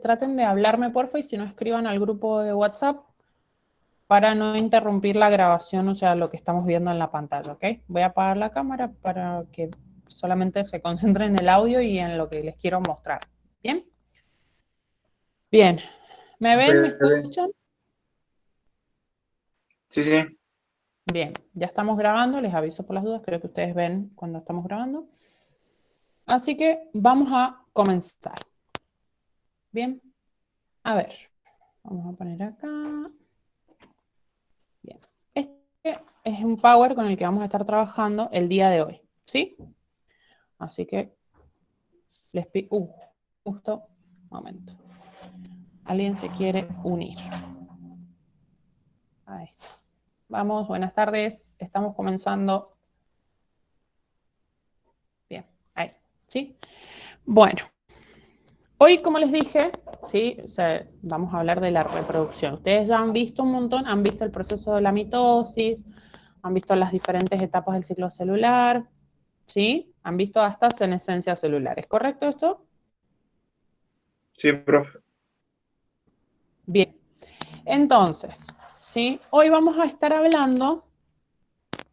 traten de hablarme, porfa, y si no, escriban al grupo de WhatsApp para no interrumpir la grabación, o sea, lo que estamos viendo en la pantalla, ¿ok? Voy a apagar la cámara para que solamente se concentren en el audio y en lo que les quiero mostrar. ¿Bien? Bien. ¿Me ven? ¿Me escuchan? Sí, sí. Bien, ya estamos grabando, les aviso por las dudas, creo que ustedes ven cuando estamos grabando. Así que vamos a comenzar. Bien, a ver, vamos a poner acá. Bien, este es un Power con el que vamos a estar trabajando el día de hoy, ¿sí? Así que les pido, justo, un momento. Alguien se quiere unir. Ahí está. Vamos, buenas tardes, estamos comenzando. Bien, ahí, ¿sí? Bueno, hoy, como les dije, ¿sí? O sea, vamos a hablar de la reproducción. Ustedes ya han visto un montón, han visto el proceso de la mitosis, han visto las diferentes etapas del ciclo celular, ¿sí? Han visto hasta senescencia celular. ¿Es correcto esto? Sí, profe. Bien. Entonces, ¿sí? Hoy vamos a estar hablando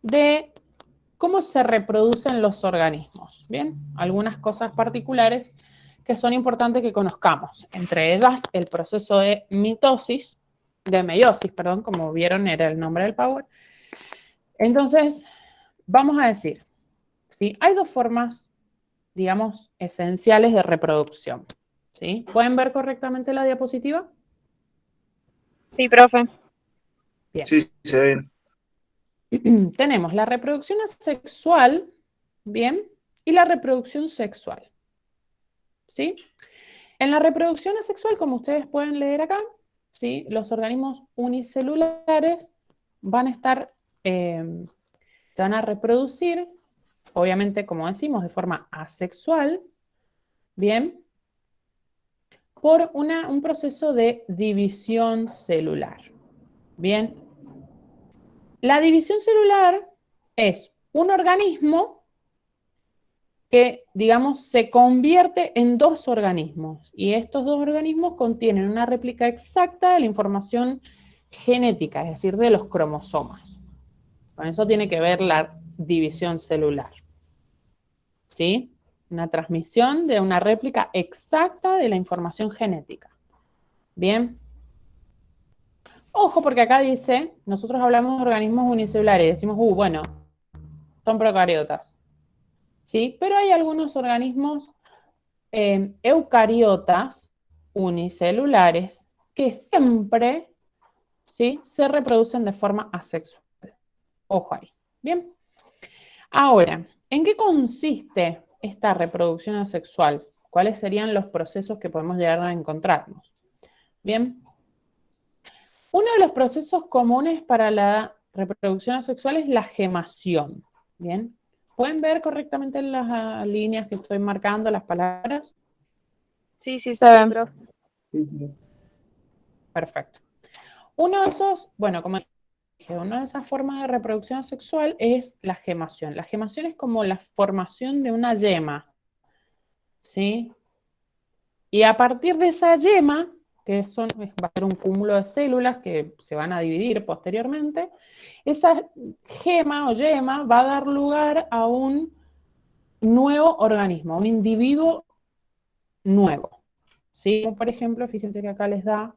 de cómo se reproducen los organismos. Bien, algunas cosas particulares que son importantes que conozcamos. Entre ellas, el proceso de mitosis, de meiosis, perdón, como vieron era el nombre del Power. Entonces, vamos a decir, ¿sí? Hay dos formas, digamos, esenciales de reproducción. ¿Sí? ¿Pueden ver correctamente la diapositiva? Sí, profe. Bien. Sí, se ve bien. Tenemos la reproducción asexual, bien, y la reproducción sexual. ¿Sí? En la reproducción asexual, como ustedes pueden leer acá, ¿sí? Los organismos unicelulares van a estar, se van a reproducir, obviamente, como decimos, de forma asexual, ¿bien? Por un proceso de división celular, ¿bien? La división celular es un organismo que, digamos, se convierte en dos organismos y estos dos organismos contienen una réplica exacta de la información genética, es decir, de los cromosomas. Con eso tiene que ver la división celular, ¿sí? Una transmisión de una réplica exacta de la información genética. Bien. Ojo, porque acá dice, nosotros hablamos de organismos unicelulares y decimos, bueno, son procariotas, ¿sí? Pero hay algunos organismos eucariotas unicelulares que siempre, ¿sí? Se reproducen de forma asexual. Ojo ahí. Bien. Ahora, ¿en qué consiste esta reproducción asexual? ¿Cuáles serían los procesos que podemos llegar a encontrarnos? Bien. Uno de los procesos comunes para la reproducción asexual es la gemación. Bien. ¿Pueden ver correctamente las líneas que estoy marcando, las palabras? Sí, sí se ven, profe. Sí, sí. Perfecto. Uno de esos, bueno, como dije, una de esas formas de reproducción sexual es la gemación. La gemación es como la formación de una yema, ¿sí? Y a partir de esa yema, va a ser un cúmulo de células que se van a dividir posteriormente, esa gema o yema va a dar lugar a un nuevo organismo, a un individuo nuevo, ¿sí? Como por ejemplo, fíjense que acá les da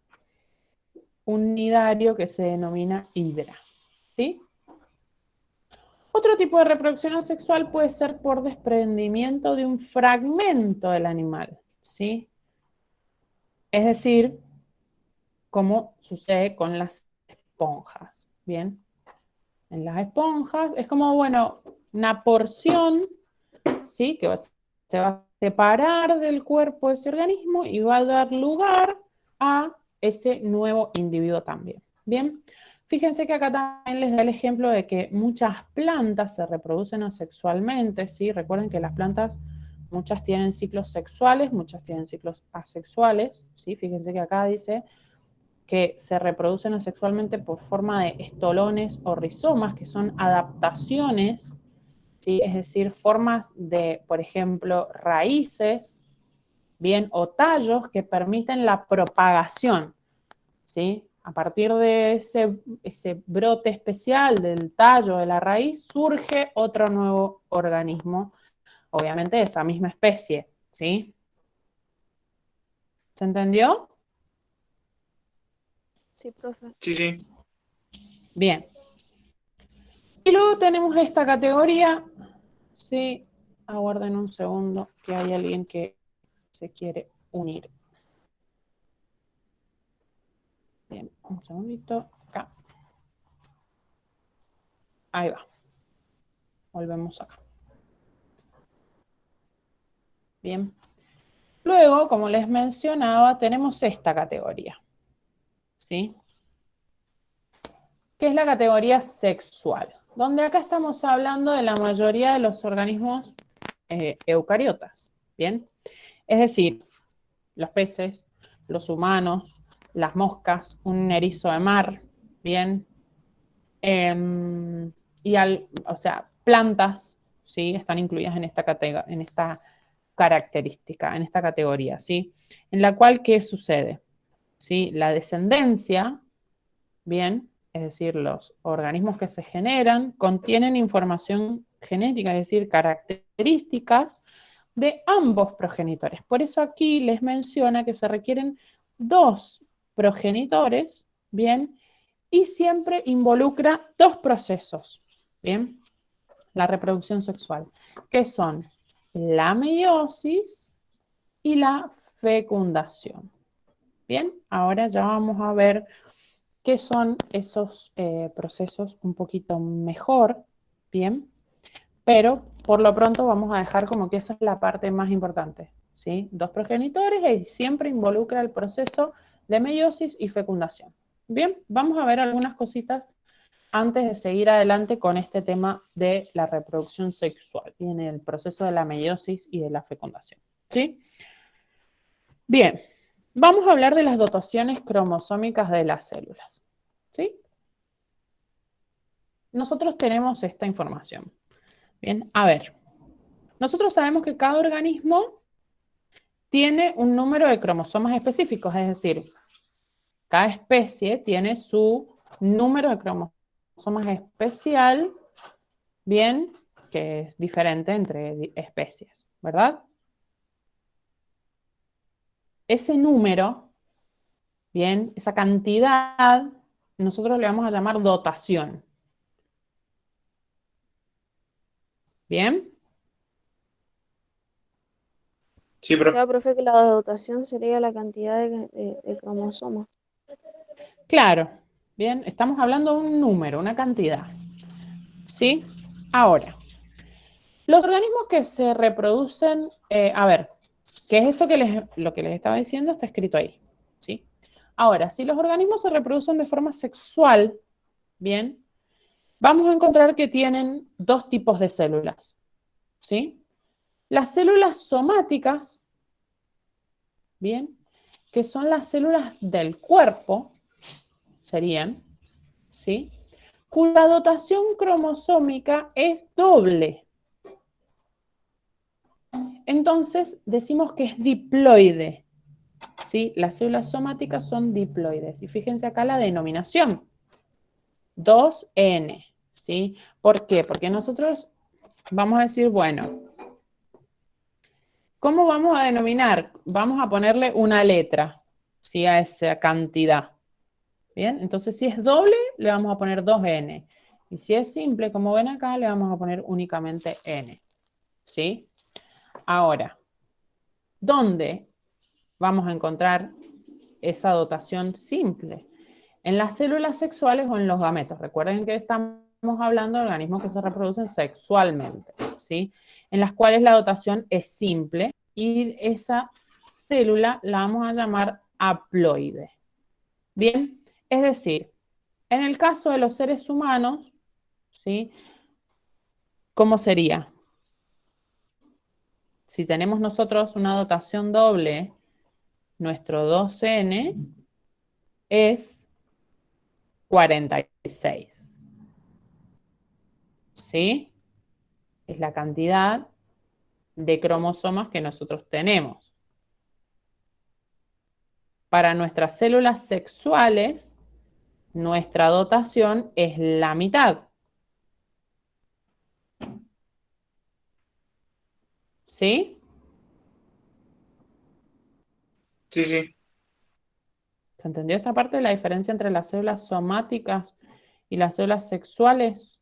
un nidario que se denomina hidra, ¿sí? Otro tipo de reproducción asexual puede ser por desprendimiento de un fragmento del animal, ¿sí? Es decir, como sucede con las esponjas, ¿bien? En las esponjas es como, bueno, una porción, ¿sí? Que se va a separar del cuerpo de ese organismo y va a dar lugar a ese nuevo individuo también, ¿bien? Fíjense que acá también les da el ejemplo de que muchas plantas se reproducen asexualmente, ¿sí? Recuerden que las plantas, muchas tienen ciclos sexuales, muchas tienen ciclos asexuales, ¿sí? Fíjense que acá dice que se reproducen asexualmente por forma de estolones o rizomas, que son adaptaciones, ¿sí? Es decir, formas de, por ejemplo, raíces, bien, o tallos que permiten la propagación, ¿sí? A partir de ese brote especial del tallo, de la raíz, surge otro nuevo organismo, obviamente de esa misma especie, ¿sí? ¿Se entendió? Sí, profe. Sí, sí. Bien. Y luego tenemos esta categoría, ¿sí? Aguarden un segundo, que hay alguien que se quiere unir. Bien, un segundito, acá. Ahí va. Volvemos acá. Bien. Luego, como les mencionaba, tenemos esta categoría, ¿sí? Que es la categoría sexual, donde acá estamos hablando de la mayoría de los organismos eucariotas, ¿bien? Es decir, los peces, los humanos, las moscas, un erizo de mar, ¿bien? O sea, plantas, ¿sí? Están incluidas en esta característica, en esta categoría, ¿sí? En la cual, ¿qué sucede? ¿Sí? La descendencia, ¿bien? Es decir, los organismos que se generan contienen información genética, es decir, características de ambos progenitores. Por eso aquí les menciona que se requieren dos progenitores, ¿bien? Y siempre involucra dos procesos, ¿bien? La reproducción sexual, que son la meiosis y la fecundación. Bien, ahora ya vamos a ver qué son esos procesos un poquito mejor, ¿bien? Pero por lo pronto vamos a dejar como que esa es la parte más importante, ¿sí? Dos progenitores y siempre involucra el proceso de meiosis y fecundación. Bien, vamos a ver algunas cositas antes de seguir adelante con este tema de la reproducción sexual y en el proceso de la meiosis y de la fecundación, ¿sí? Bien, vamos a hablar de las dotaciones cromosómicas de las células, ¿sí? Nosotros tenemos esta información. Bien, a ver, nosotros sabemos que cada organismo tiene un número de cromosomas específicos, es decir, cada especie tiene su número de cromosomas especial, bien, que es diferente entre especies, ¿verdad? Ese número, bien, esa cantidad, nosotros le vamos a llamar dotación. ¿Bien? Sí, O profe. sea, profe, que la dotación sería la cantidad de cromosomas. Claro, bien, estamos hablando de un número, una cantidad. ¿Sí? Ahora, los organismos que se reproducen, a ver, ¿qué es esto lo que les estaba diciendo? Está escrito ahí, ¿sí? Ahora, si los organismos se reproducen de forma sexual, bien, vamos a encontrar que tienen dos tipos de células, ¿sí? Las células somáticas, bien, que son las células del cuerpo, serían, ¿sí? Cuya dotación cromosómica es doble. Entonces, decimos que es diploide, ¿sí? Las células somáticas son diploides. Y fíjense acá la denominación, 2N, ¿sí? ¿Por qué? Porque nosotros vamos a decir, bueno, ¿cómo vamos a denominar? Vamos a ponerle una letra, ¿sí? A esa cantidad. Bien, entonces si es doble, le vamos a poner 2N. Y si es simple, como ven acá, le vamos a poner únicamente N. ¿Sí? Ahora, ¿dónde vamos a encontrar esa dotación simple? En las células sexuales o en los gametos. Recuerden que estamos hablando de organismos que se reproducen sexualmente, ¿sí? En las cuales la dotación es simple y esa célula la vamos a llamar haploide. Bien, es decir, en el caso de los seres humanos, ¿sí? ¿Cómo sería? Si tenemos nosotros una dotación doble, nuestro 2N es 46. ¿Sí? Es la cantidad de cromosomas que nosotros tenemos. para nuestras células sexuales, nuestra dotación es la mitad. ¿Sí? Sí, sí. ¿Se entendió esta parte de la diferencia entre las células somáticas y las células sexuales?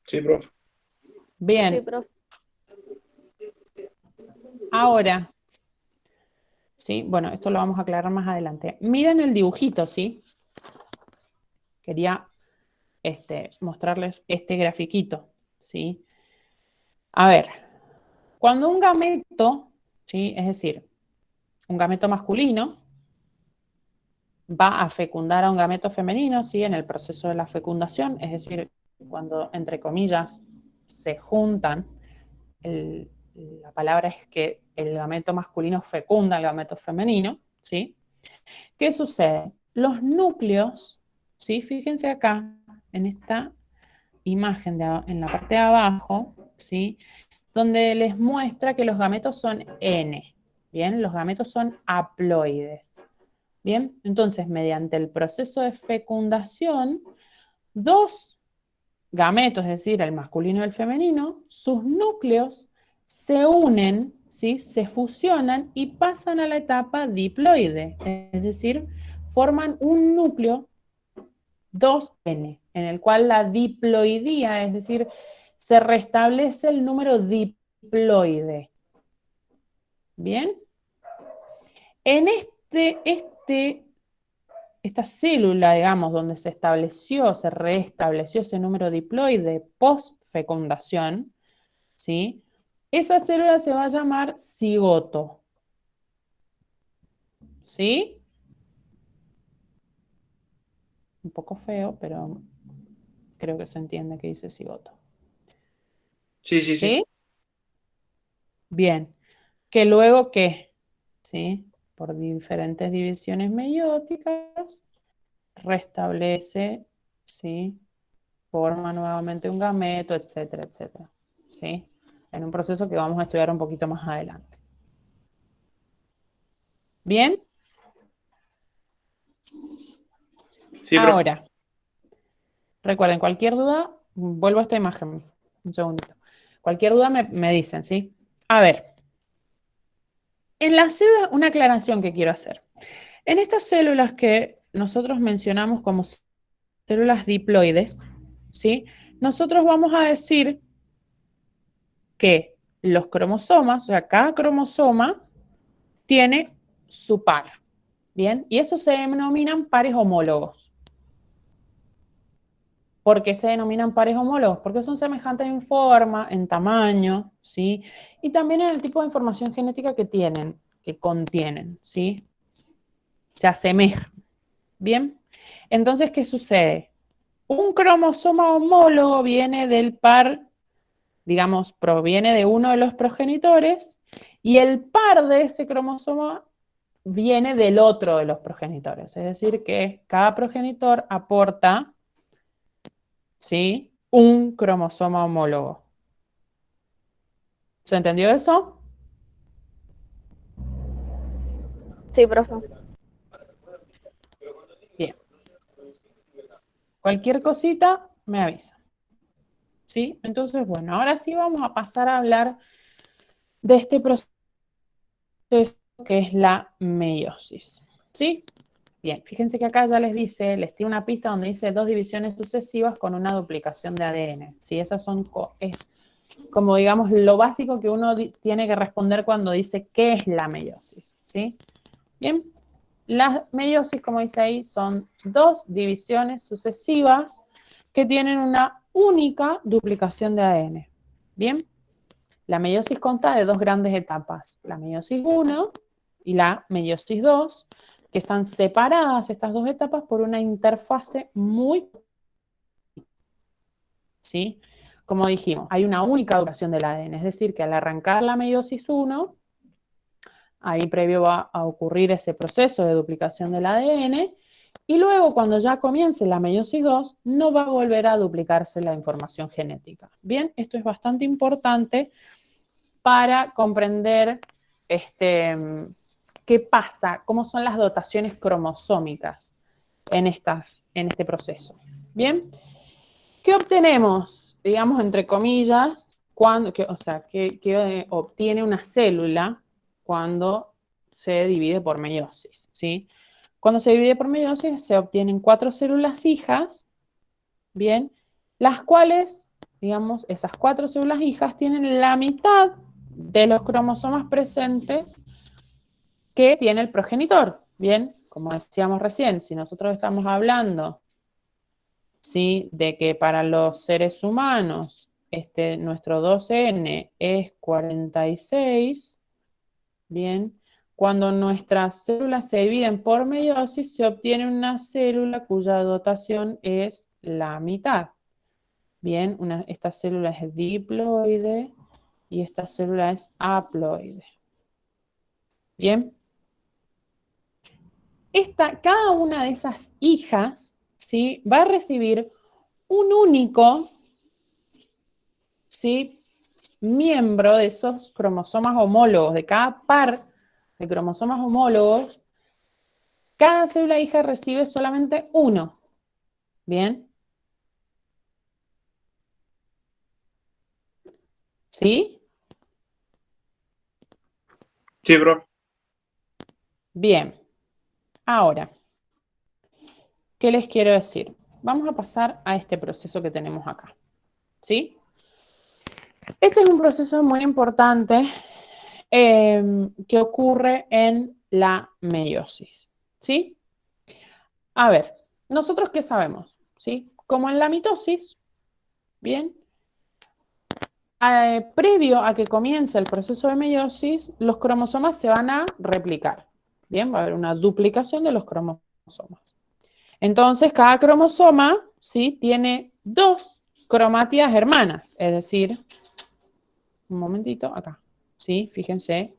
Sí, profe. Sí, Bien, profe. ahora, ¿sí? Bueno, esto lo vamos a aclarar más adelante. Miren el dibujito, ¿sí? Quería mostrarles este grafiquito, ¿sí? A ver, cuando un gameto, ¿sí? Es decir, un gameto masculino va a fecundar a un gameto femenino, ¿sí? En el proceso de la fecundación, es decir, cuando, entre comillas, se juntan, la palabra es que el gameto masculino fecunda al gameto femenino, ¿sí? ¿Qué sucede? Los núcleos, ¿sí? Fíjense acá, en esta imagen en la parte de abajo, ¿sí? Donde les muestra que los gametos son N, ¿bien? Los gametos son haploides, ¿bien? Entonces, mediante el proceso de fecundación, dos gametos, es decir, el masculino y el femenino, sus núcleos se unen, ¿sí? Se fusionan y pasan a la etapa diploide, es decir, forman un núcleo 2N, en el cual la diploidía, es decir, se restablece el número diploide. ¿Bien? En esta célula, digamos, donde se restableció ese número diploide post-fecundación, ¿sí? Esa célula se va a llamar cigoto. ¿Sí? Un poco feo, pero creo que se entiende que dice cigoto. Sí, sí, sí. ¿Sí? Bien. Que luego, ¿qué? ¿Sí? Por diferentes divisiones meióticas, restablece, ¿sí? Forma nuevamente un gameto, etcétera, etcétera. ¿Sí? En un proceso que vamos a estudiar un poquito más adelante. ¿Bien? Sí, profe. Ahora, recuerden, cualquier duda, vuelvo a esta imagen. Un segundito. Cualquier duda me dicen, ¿sí? A ver, en las células, una aclaración que quiero hacer. En estas células que nosotros mencionamos como células diploides, ¿sí? Nosotros vamos a decir que los cromosomas, o sea, cada cromosoma tiene su par, ¿bien? Y eso se denominan pares homólogos. ¿Por qué se denominan pares homólogos? Porque son semejantes en forma, en tamaño, ¿sí? Y también en el tipo de información genética que tienen, que contienen, ¿sí? Se asemejan, ¿bien? Entonces, ¿qué sucede? Un cromosoma homólogo viene del par, digamos, proviene de uno de los progenitores y el par de ese cromosoma viene del otro de los progenitores. Es decir, que cada progenitor aporta, ¿sí?, un cromosoma homólogo. ¿Se entendió eso? Sí, profe. Bien. Cualquier cosita, me avisa. ¿Sí? Entonces, bueno, ahora sí vamos a pasar a hablar de este proceso que es la meiosis. ¿Sí? Bien, fíjense que acá ya les tiene una pista donde dice 2 divisiones sucesivas con una duplicación de ADN. ¿Sí? Esas es como, digamos, lo básico que uno tiene que responder cuando dice qué es la meiosis. ¿Sí? Bien, las meiosis, como dice ahí, son 2 divisiones sucesivas que tienen una única duplicación de ADN. Bien, la meiosis consta de 2 grandes etapas, la meiosis 1 y la meiosis 2, que están separadas estas 2 etapas por una interfase muy, ¿sí? Como dijimos, hay una única duplicación del ADN, es decir, que al arrancar la meiosis 1, ahí previo va a ocurrir ese proceso de duplicación del ADN, y luego cuando ya comience la meiosis 2, no va a volver a duplicarse la información genética. Bien, esto es bastante importante para comprender qué pasa, cómo son las dotaciones cromosómicas en este proceso. ¿Bien? ¿Qué obtenemos, digamos, entre comillas, qué obtiene una célula cuando se divide por meiosis? ¿Sí? Cuando se divide por meiosis se obtienen 4 células hijas, ¿bien? Las cuales, digamos, esas 4 células hijas tienen la mitad de los cromosomas presentes que tiene el progenitor, ¿bien? Como decíamos recién, si nosotros estamos hablando, ¿sí?, de que para los seres humanos nuestro 2N es 46, ¿bien? Cuando nuestras células se dividen por meiosis, se obtiene una célula cuya dotación es la mitad. Bien, esta célula es diploide y esta célula es haploide. Bien. Cada una de esas hijas, ¿sí?, va a recibir un único, ¿sí?, miembro de esos cromosomas homólogos, de cada par de cromosomas homólogos. Cada célula hija recibe solamente uno. ¿Bien? ¿Sí? Sí, bro. Bien. Ahora, ¿qué les quiero decir? Vamos a pasar a este proceso que tenemos acá. ¿Sí? Este es un proceso muy importante que ocurre en la meiosis. ¿Sí? A ver, ¿nosotros qué sabemos? ¿Sí? Como en la mitosis, ¿bien? Previo a que comience el proceso de meiosis, los cromosomas se van a replicar. Bien, va a haber una duplicación de los cromosomas. Entonces, cada cromosoma, ¿sí?, tiene 2 cromátidas hermanas, es decir, un momentito, acá, ¿sí? Fíjense,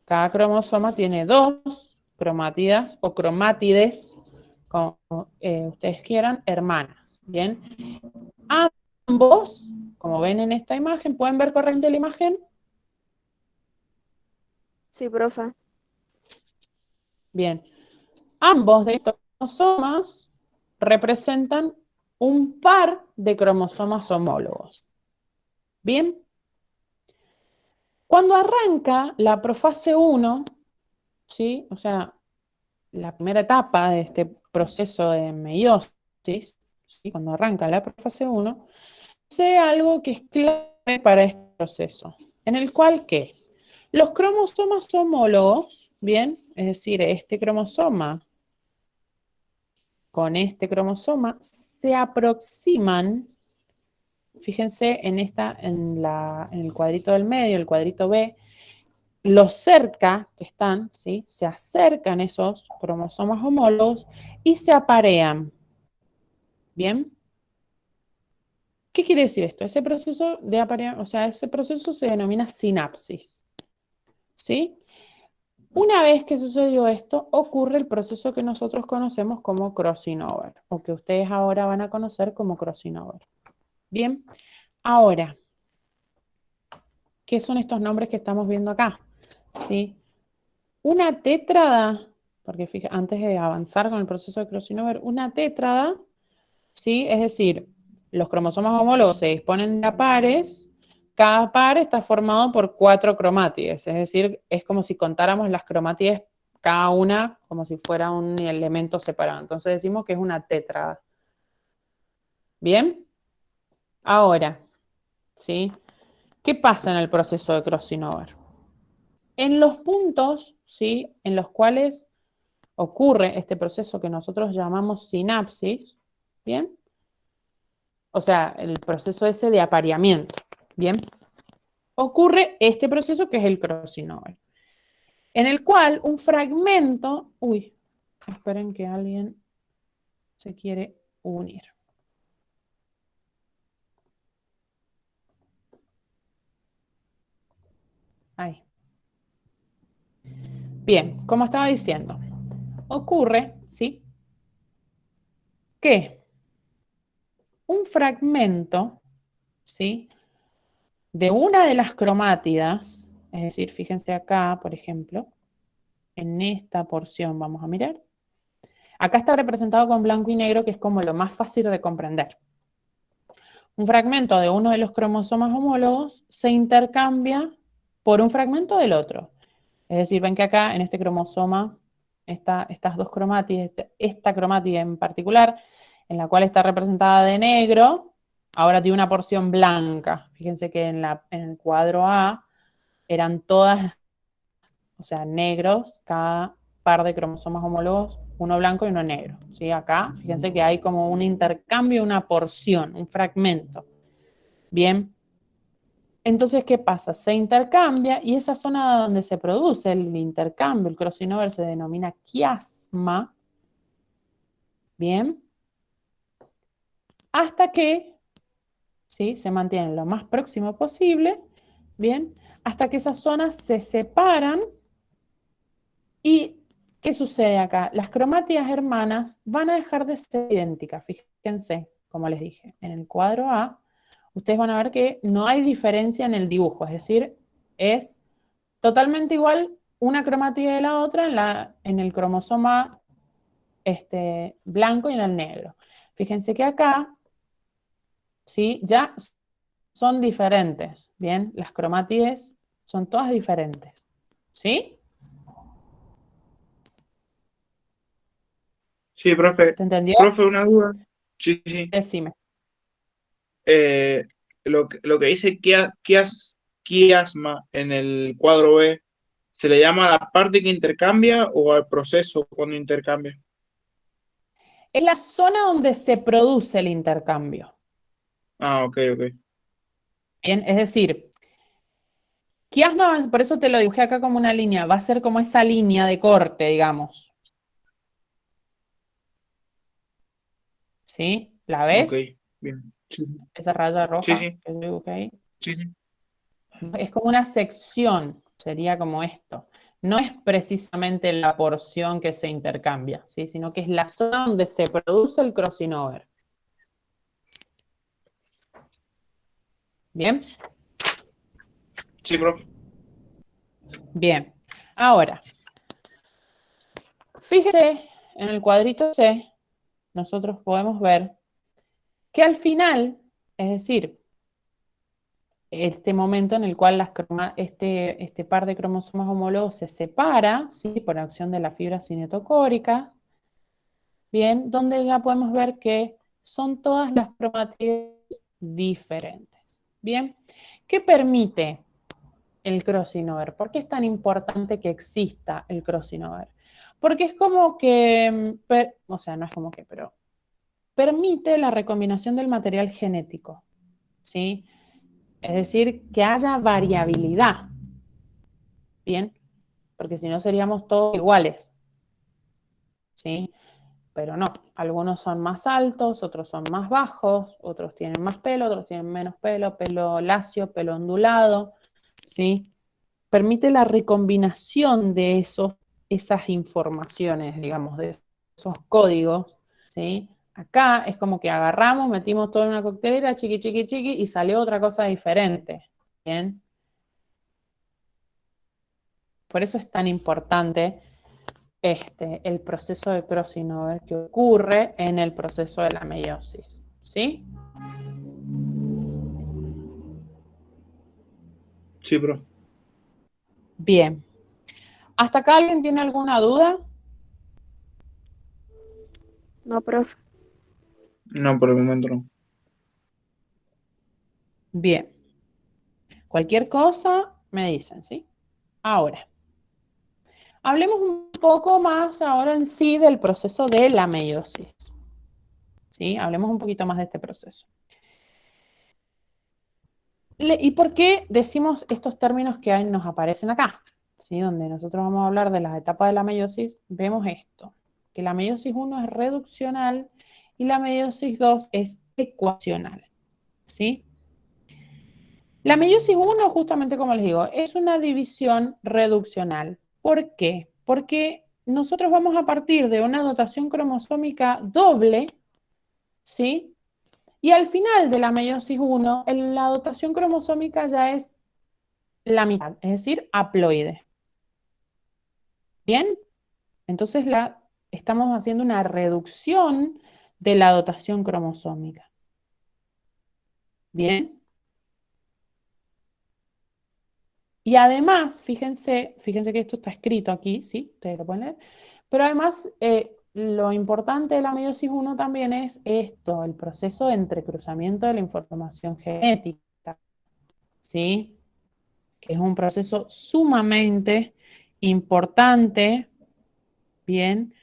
cada cromosoma tiene 2 cromátidas o cromátides, como ustedes quieran, hermanas, ¿bien? Ambos, como ven en esta imagen, ¿pueden ver correctamente la imagen? Sí, profe. Bien. Ambos de estos cromosomas representan un par de cromosomas homólogos. Bien. Cuando arranca la profase 1, ¿sí?, o sea, la primera etapa de este proceso de meiosis, ¿sí?, cuando arranca la profase 1, sé algo que es clave para este proceso, en el cual ¿qué? Los cromosomas homólogos, ¿bien?, es decir, este cromosoma con este cromosoma se aproximan, fíjense en el cuadrito del medio, el cuadrito B, lo cerca que están, ¿sí?, se acercan esos cromosomas homólogos y se aparean. ¿Bien? ¿Qué quiere decir esto? Ese proceso de apareamiento, o sea, ese proceso se denomina sinapsis. ¿Sí? Una vez que sucedió esto, ocurre el proceso que nosotros conocemos como crossing over, o que ustedes ahora van a conocer como crossing over. Bien, ahora, ¿qué son estos nombres que estamos viendo acá? ¿Sí? Una tétrada, porque fíjate, antes de avanzar con el proceso de crossing over, una tétrada, ¿sí?, es decir, los cromosomas homólogos se disponen de pares, cada par está formado por 4 cromátides, es decir, es como si contáramos las cromátides cada una como si fuera un elemento separado. Entonces decimos que es una tétrada. ¿Bien? Ahora, ¿sí?, ¿qué pasa en el proceso de crossing over? En los puntos, ¿sí?, en los cuales ocurre este proceso que nosotros llamamos sinapsis, ¿bien? O sea, el proceso ese de apareamiento, ¿bien? Ocurre este proceso que es el crossing over, en el cual un fragmento, esperen que alguien se quiere unir. Ahí. Bien, como estaba diciendo, ocurre, ¿sí?, que un fragmento, ¿sí?, de una de las cromátidas, es decir, fíjense acá, por ejemplo, en esta porción, vamos a mirar. Acá está representado con blanco y negro, que es como lo más fácil de comprender. Un fragmento de uno de los cromosomas homólogos se intercambia por un fragmento del otro. Es decir, ven que acá en este cromosoma, estas dos cromátides, esta cromática en particular, en la cual está representada de negro, ahora tiene una porción blanca. Fíjense que en el cuadro A eran todas, o sea, negros, cada par de cromosomas homólogos, uno blanco y uno negro. ¿Sí? Acá, fíjense que hay como un intercambio, una porción, un fragmento. Bien. Entonces, ¿qué pasa? Se intercambia y esa zona donde se produce el intercambio, el crossing over, se denomina quiasma. Bien. Hasta que, ¿sí?, se mantiene lo más próximo posible. Bien. Hasta que esas zonas se separan. ¿Y qué sucede acá? Las cromátidas hermanas van a dejar de ser idénticas. Fíjense, como les dije, en el cuadro A, ustedes van a ver que no hay diferencia en el dibujo, es decir, es totalmente igual una cromatida de la otra en el cromosoma blanco y en el negro. Fíjense que acá, ¿sí?, ya son diferentes, ¿bien? Las cromátides son todas diferentes, ¿sí? Sí, profe. ¿Te entendió? Profe, una duda. Sí, sí. Decime. Lo que dice quiasma en el cuadro B, ¿se le llama a la parte que intercambia o al proceso cuando intercambia? Es la zona donde se produce el intercambio. Ah, ok, ok. Bien, es decir, quiasma, por eso te lo dibujé acá como una línea, va a ser como esa línea de corte, digamos. ¿Sí? ¿La Ok, ves? bien. Sí, sí. Esa raya Sí, roja sí. que yo dibujé ahí. Sí, sí. Es como una sección, sería como esto. No es precisamente la porción que se intercambia, ¿sí?, sino que es la zona donde se produce el crossing over. ¿Bien? Sí, profe. Bien. Ahora, fíjese en el cuadrito C, nosotros podemos ver que al final, es decir, este momento en el cual este par de cromosomas homólogos se separa, ¿sí?, por acción de las fibras cinetocóricas, bien, donde ya podemos ver que son todas las cromátides diferentes. Bien, ¿qué permite el crossing over? ¿Por qué es tan importante que exista el crossing over? Porque es como que, o sea, no es como que, pero permite la recombinación del material genético, ¿sí? Es decir, que haya variabilidad, ¿bien? Porque si no seríamos todos iguales, ¿sí? Pero no, algunos son más altos, otros son más bajos, otros tienen más pelo, otros tienen menos pelo, pelo lacio, pelo ondulado, ¿sí? Permite la recombinación de esas informaciones, digamos, de esos códigos, ¿sí? Acá es como que agarramos, metimos todo en una coctelera, chiqui, chiqui, chiqui, y salió otra cosa diferente, ¿bien? Por eso es tan importante el proceso de crossing over que ocurre en el proceso de la meiosis, ¿sí? Sí, profe. Bien. ¿Hasta acá alguien tiene alguna duda? No, profe. No, por el momento no. Bien. Cualquier cosa me dicen, ¿sí? Ahora, hablemos un poco más ahora en sí del proceso de la meiosis, ¿sí? Hablemos un poquito más de este proceso. ¿Y por qué decimos estos términos que nos aparecen acá? ¿Sí? Donde nosotros vamos a hablar de las etapas de la meiosis, vemos esto, que la meiosis 1 es reduccional y la meiosis 2 es ecuacional, ¿sí? La meiosis 1, justamente como les digo, es una división reduccional. ¿Por qué? Porque nosotros vamos a partir de una dotación cromosómica doble, ¿sí? Y al final de la meiosis 1, la dotación cromosómica ya es la mitad, es decir, haploide. ¿Bien? Entonces estamos haciendo una reducción de la dotación cromosómica. ¿Bien? Y además, fíjense que esto está escrito aquí, ¿sí? Ustedes lo pueden leer. Pero además, lo importante de la meiosis 1 también es esto, el proceso de entrecruzamiento de la información genética, ¿sí? Que es un proceso sumamente importante, ¿bien?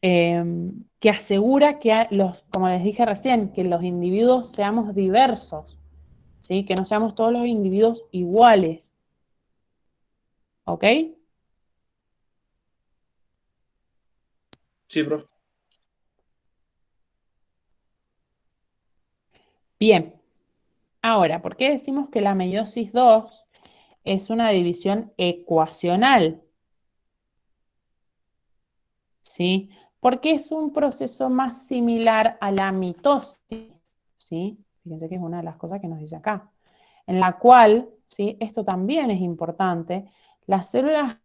Que asegura que como les dije recién, que los individuos seamos diversos, ¿sí? Que no seamos todos los individuos iguales, ¿ok? Sí, profe. Bien, ahora, ¿por qué decimos que la meiosis 2 es una división ecuacional? ¿Sí? Porque es un proceso más similar a la mitosis, ¿sí? Fíjense que es una de las cosas que nos dice acá, en la cual, ¿sí? Esto también es importante, las células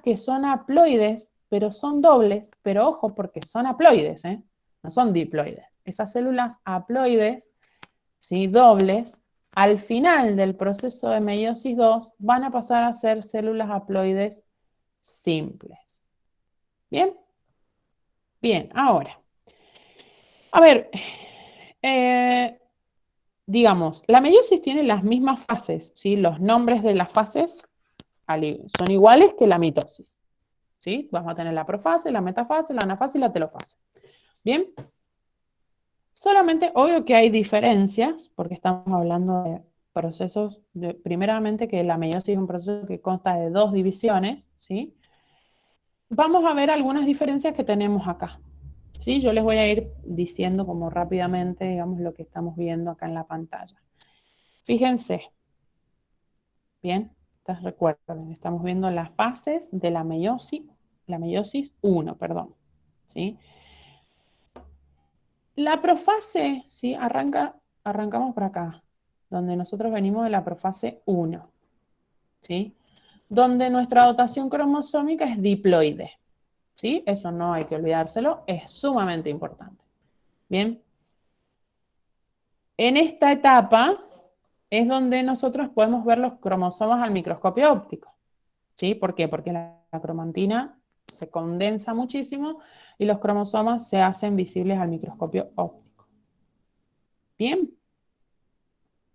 que son haploides, pero son dobles, pero ojo, porque son haploides, ¿eh? No son diploides. Esas células haploides, ¿sí? Dobles, al final del proceso de meiosis 2 van a pasar a ser células haploides simples. ¿Bien? Bien, ahora. A ver, digamos, la meiosis tiene las mismas fases, ¿sí? Los nombres de las fases son iguales que la mitosis, ¿sí? Vamos a tener la profase, la metafase, la anafase y la telofase. ¿Bien? Solamente, obvio que hay diferencias, porque estamos hablando de procesos, primeramente que la meiosis es un proceso que consta de 2 divisiones, ¿sí? Vamos a ver algunas diferencias que tenemos acá, ¿sí? Yo les voy a ir diciendo como rápidamente, digamos, lo que estamos viendo acá en la pantalla. Fíjense, bien, ustedes recuerden, estamos viendo las fases de la meiosis 1, perdón, ¿sí? La profase, ¿sí? Arrancamos por acá, donde nosotros venimos de la profase 1, ¿sí? Donde nuestra dotación cromosómica es diploide, ¿sí? Eso no hay que olvidárselo, es sumamente importante. Bien. En esta etapa es donde nosotros podemos ver los cromosomas al microscopio óptico, ¿sí? ¿Por qué? Porque la cromatina se condensa muchísimo y los cromosomas se hacen visibles al microscopio óptico. Bien.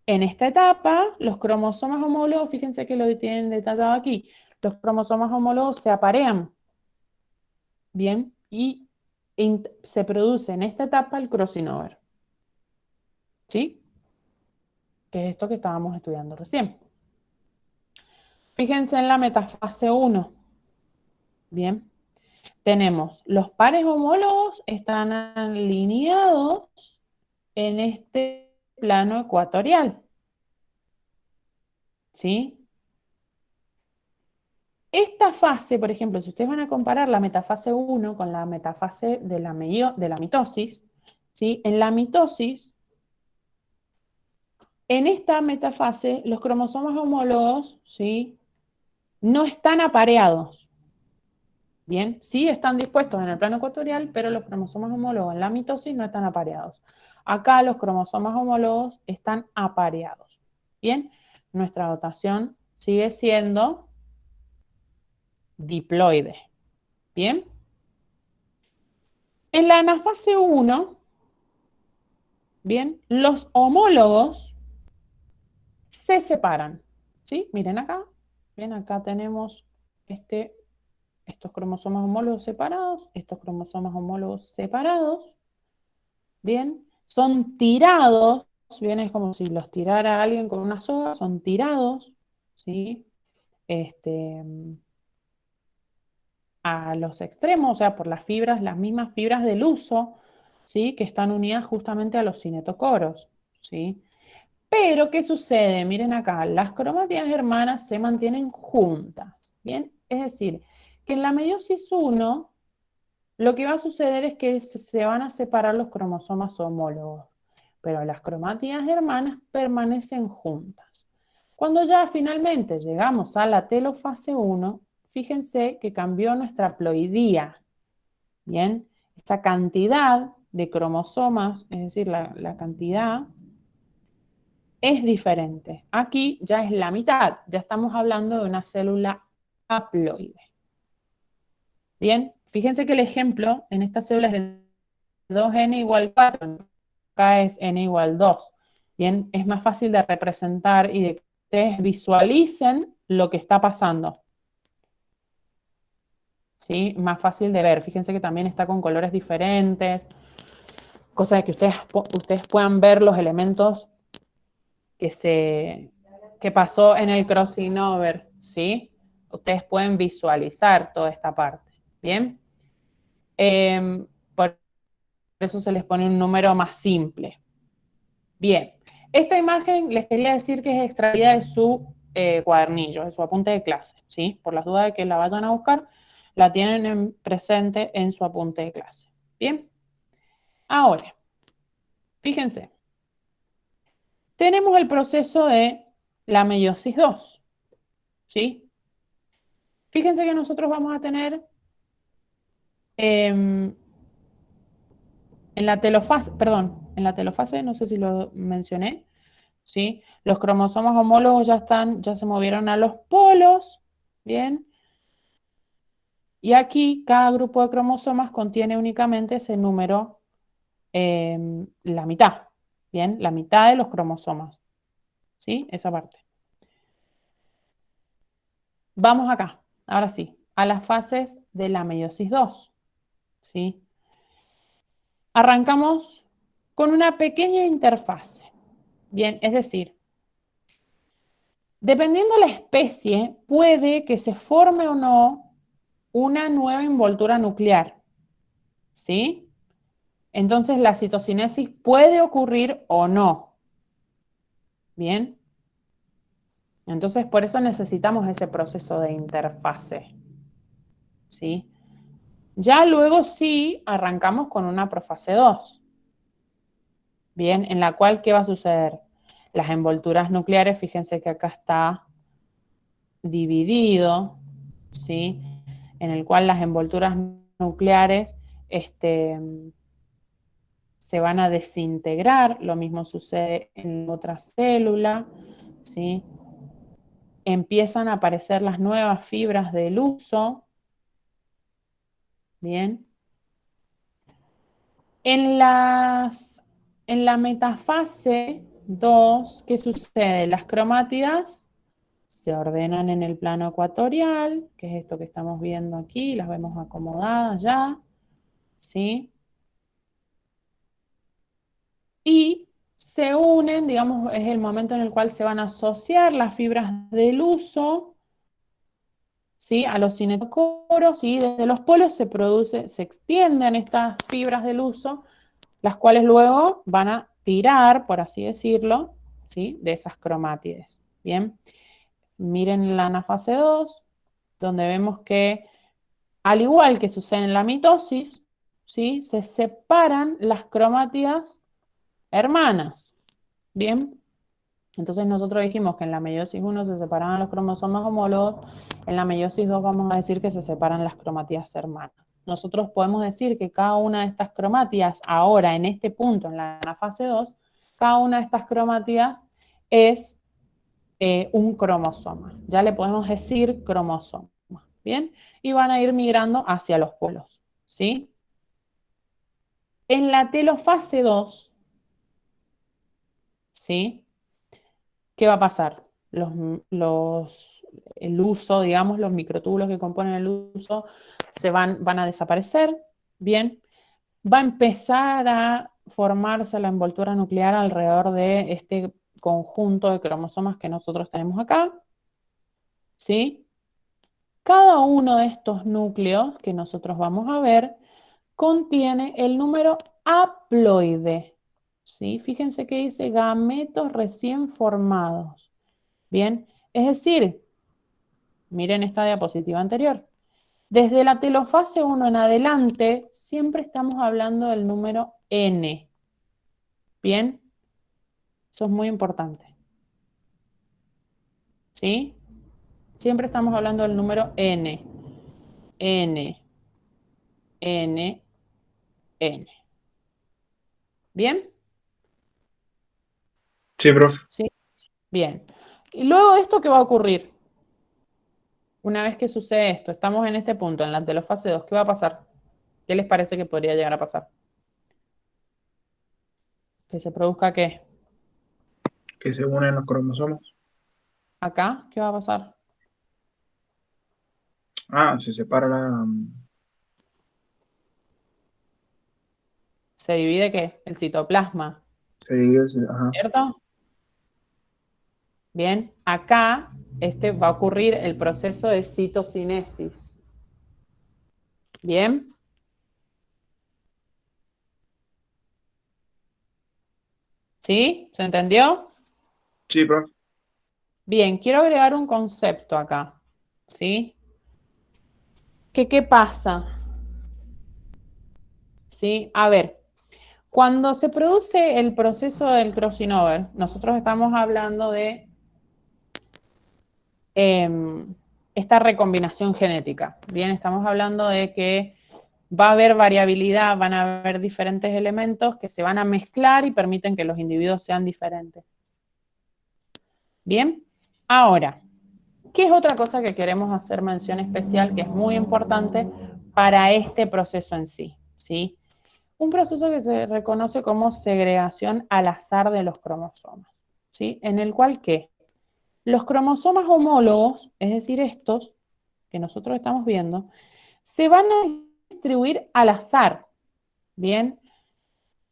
En esta etapa, los cromosomas homólogos, fíjense que lo tienen detallado aquí, los cromosomas homólogos se aparean, ¿bien? Y se produce en esta etapa el crossing over, ¿sí? Que es esto que estábamos estudiando recién. Fíjense en la metafase 1, ¿bien? Tenemos los pares homólogos están alineados en este plano ecuatorial, ¿sí? Esta fase, por ejemplo, si ustedes van a comparar la metafase 1 con la metafase de la mitosis, ¿sí? En la mitosis, en esta metafase, los cromosomas homólogos, ¿sí? No están apareados. Bien, sí están dispuestos en el plano ecuatorial, pero los cromosomas homólogos en la mitosis no están apareados. Acá los cromosomas homólogos están apareados. Bien, nuestra dotación sigue siendo diploide. Bien. En la anafase 1, bien, los homólogos se separan. ¿Sí? Miren acá. Bien, acá tenemos estos cromosomas homólogos separados, estos cromosomas homólogos separados. Bien, son tirados, bien, es como si los tirara alguien con una soga, son tirados, ¿sí? A los extremos, o sea, por las fibras, las mismas fibras del uso, ¿sí? Que están unidas justamente a los cinetocoros, ¿sí? Pero, ¿qué sucede? Miren acá, las cromátidas hermanas se mantienen juntas, ¿bien? Es decir, que en la meiosis 1, lo que va a suceder es que se van a separar los cromosomas homólogos, pero las cromátidas hermanas permanecen juntas. Cuando ya finalmente llegamos a la telofase 1, fíjense que cambió nuestra haploidía. Bien, esta cantidad de cromosomas, es decir, la cantidad, es diferente. Aquí ya es la mitad, ya estamos hablando de una célula haploide. Bien, fíjense que el ejemplo en esta célula es de 2n igual 4, acá es n igual 2. Bien, es más fácil de representar y de que ustedes visualicen lo que está pasando. ¿Sí? Más fácil de ver. Fíjense que también está con colores diferentes, cosa de que ustedes puedan ver los elementos que pasó en el crossing over, ¿sí? Ustedes pueden visualizar toda esta parte, ¿bien? Por eso se les pone un número más simple. Bien, esta imagen les quería decir que es extraída de su cuadernillo, de su apunte de clase, ¿sí? Por las dudas de que la vayan a buscar, la tienen presente en su apunte de clase. Bien, ahora, fíjense, tenemos el proceso de la meiosis 2, ¿sí? Fíjense que nosotros vamos a tener en la telofase, no sé si lo mencioné, ¿sí? Los cromosomas homólogos ya se movieron a los polos, ¿bien? Y aquí cada grupo de cromosomas contiene únicamente ese número, la mitad, ¿bien? La mitad de los cromosomas, ¿sí? Esa parte. Vamos acá, ahora sí, a las fases de la meiosis 2, ¿sí? Arrancamos con una pequeña interfase, ¿bien? Es decir, dependiendo de la especie, puede que se forme o no una nueva envoltura nuclear, ¿sí? Entonces la citocinesis puede ocurrir o no, ¿bien? Entonces por eso necesitamos ese proceso de interfase, ¿sí? Ya luego sí arrancamos con una profase 2, ¿bien? En la cual, ¿qué va a suceder? Las envolturas nucleares, fíjense que acá está dividido, ¿sí? En el cual las envolturas nucleares se van a desintegrar, lo mismo sucede en otra célula, ¿sí? Empiezan a aparecer las nuevas fibras del uso, ¿bien? En la metafase 2, ¿qué sucede? Las cromátidas se ordenan en el plano ecuatorial, que es esto que estamos viendo aquí, las vemos acomodadas ya, ¿sí? Y se unen, digamos, es el momento en el cual se van a asociar las fibras del uso, ¿sí? A los cinetocoros, y desde los polos se extienden estas fibras del uso, las cuales luego van a tirar, por así decirlo, ¿sí? De esas cromátides, ¿bien? Miren la anafase 2, donde vemos que, al igual que sucede en la mitosis, ¿sí? Se separan las cromátidas hermanas, ¿bien? Entonces nosotros dijimos que en la meiosis 1 se separaban los cromosomas homólogos, en la meiosis 2 vamos a decir que se separan las cromátidas hermanas. Nosotros podemos decir que cada una de estas cromátidas, ahora en este punto, en la fase 2, cada una de estas cromátidas es un cromosoma. Ya le podemos decir cromosoma, ¿bien? Y van a ir migrando hacia los polos, ¿sí? En la telofase 2, ¿sí? ¿Qué va a pasar? El uso, digamos, los microtúbulos que componen el uso van a desaparecer, ¿bien? Va a empezar a formarse la envoltura nuclear alrededor de este conjunto de cromosomas que nosotros tenemos acá, ¿sí? Cada uno de estos núcleos que nosotros vamos a ver contiene el número haploide, ¿sí? Fíjense que dice gametos recién formados. Bien, es decir, miren esta diapositiva anterior. Desde la telofase 1 en adelante, siempre estamos hablando del número N. Bien, eso es muy importante. ¿Sí? Siempre estamos hablando del número N. N, N, N. ¿Bien? Sí, profe. ¿Sí? Bien. Y luego esto, ¿qué va a ocurrir? Una vez que sucede esto, estamos en este punto, en la telofase 2, ¿qué va a pasar? ¿Qué les parece que podría llegar a pasar? ¿Que se produzca qué? Que se unen los cromosomas. Acá, ¿qué va a pasar? Ah, se separa la... ¿Se divide qué? El citoplasma, Se divide, ajá. ¿cierto? Bien, acá va a ocurrir el proceso de citocinesis. Bien. ¿Sí? ¿Se entendió? Sí, profe. Bien, quiero agregar un concepto acá. ¿Sí? ¿Qué pasa? ¿Sí? A ver, cuando se produce el proceso del crossing over, nosotros estamos hablando de esta recombinación genética. Bien, estamos hablando de que va a haber variabilidad, van a haber diferentes elementos que se van a mezclar y permiten que los individuos sean diferentes. Bien, ahora, ¿qué es otra cosa que queremos hacer mención especial que es muy importante para este proceso en sí? ¿Sí? Un proceso que se reconoce como segregación al azar de los cromosomas, ¿sí? En el cual, ¿qué? Los cromosomas homólogos, es decir, estos que nosotros estamos viendo, se van a distribuir al azar, ¿bien?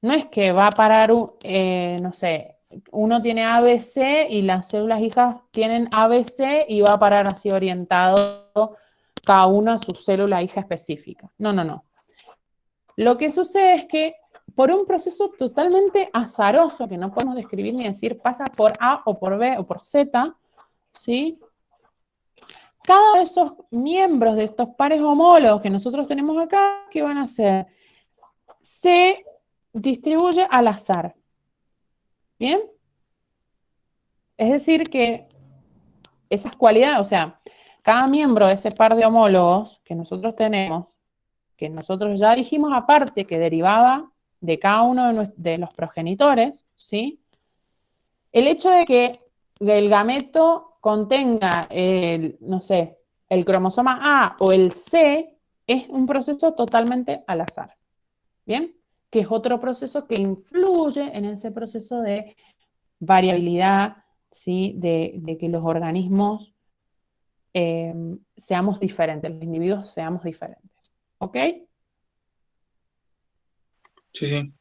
No es que va a parar, no sé, uno tiene ABC y las células hijas tienen ABC y va a parar así orientado cada una a su célula hija específica. No, no, no. Lo que sucede es que por un proceso totalmente azaroso, que no podemos describir ni decir pasa por A o por B o por Z, ¿sí? Cada uno de esos miembros de estos pares homólogos que nosotros tenemos acá, ¿qué van a hacer? Se distribuye al azar. ¿Bien? Es decir que esas cualidades, o sea, cada miembro de ese par de homólogos que nosotros tenemos, que nosotros ya dijimos aparte que derivaba de cada uno de los progenitores, ¿sí? El hecho de que el gameto contenga, no sé, el cromosoma A o el C es un proceso totalmente al azar, ¿bien? Que es otro proceso que influye en ese proceso de variabilidad, ¿sí? De que los organismos seamos diferentes, los individuos seamos diferentes, ¿ok? Sí, sí.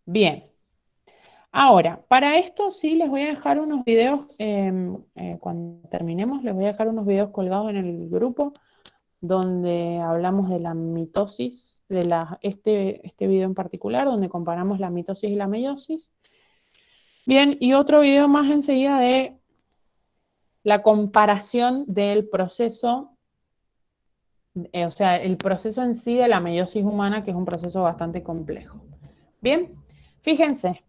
Bien. Ahora, para esto sí les voy a dejar unos videos, cuando terminemos les voy a dejar unos videos colgados en el grupo donde hablamos de la mitosis, este video en particular, donde comparamos la mitosis y la meiosis. Bien, y otro video más enseguida de la comparación del proceso, o sea, el proceso en sí de la meiosis humana, que es un proceso bastante complejo. Bien, fíjense.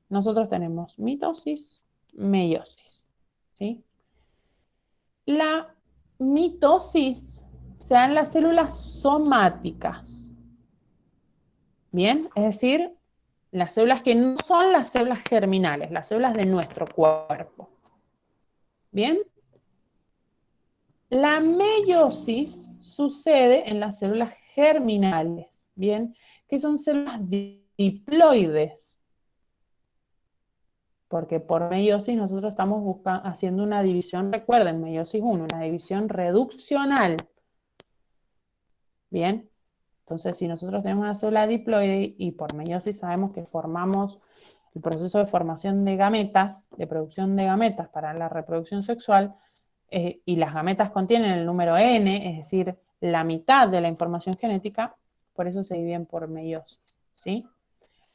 Nosotros tenemos mitosis, meiosis, ¿sí? La mitosis se da en las células somáticas, ¿bien? Es decir, las células que no son las células germinales, las células de nuestro cuerpo, ¿bien? La meiosis sucede en las células germinales, ¿bien? Que son células diploides, porque por meiosis nosotros estamos haciendo una división, recuerden, meiosis 1, una división reduccional. Bien, entonces si nosotros tenemos una célula diploide y por meiosis sabemos que formamos el proceso de formación de gametas, de producción de gametas para la reproducción sexual, y las gametas contienen el número N, es decir, la mitad de la información genética, por eso se dividen por meiosis, ¿sí?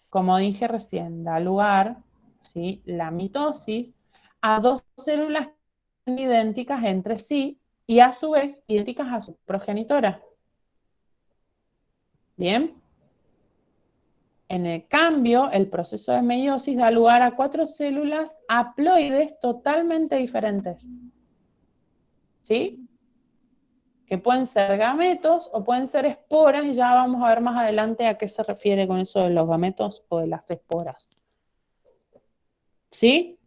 Como dije recién, da lugar, ¿sí?, la mitosis a dos células idénticas entre sí y a su vez idénticas a su progenitora. ¿Bien? En el cambio, el proceso de meiosis da lugar a 4 células haploides totalmente diferentes. ¿sí? Que pueden ser gametos o pueden ser esporas, y ya vamos a ver más adelante a qué se refiere con eso de los gametos o de las esporas. ¿Sí?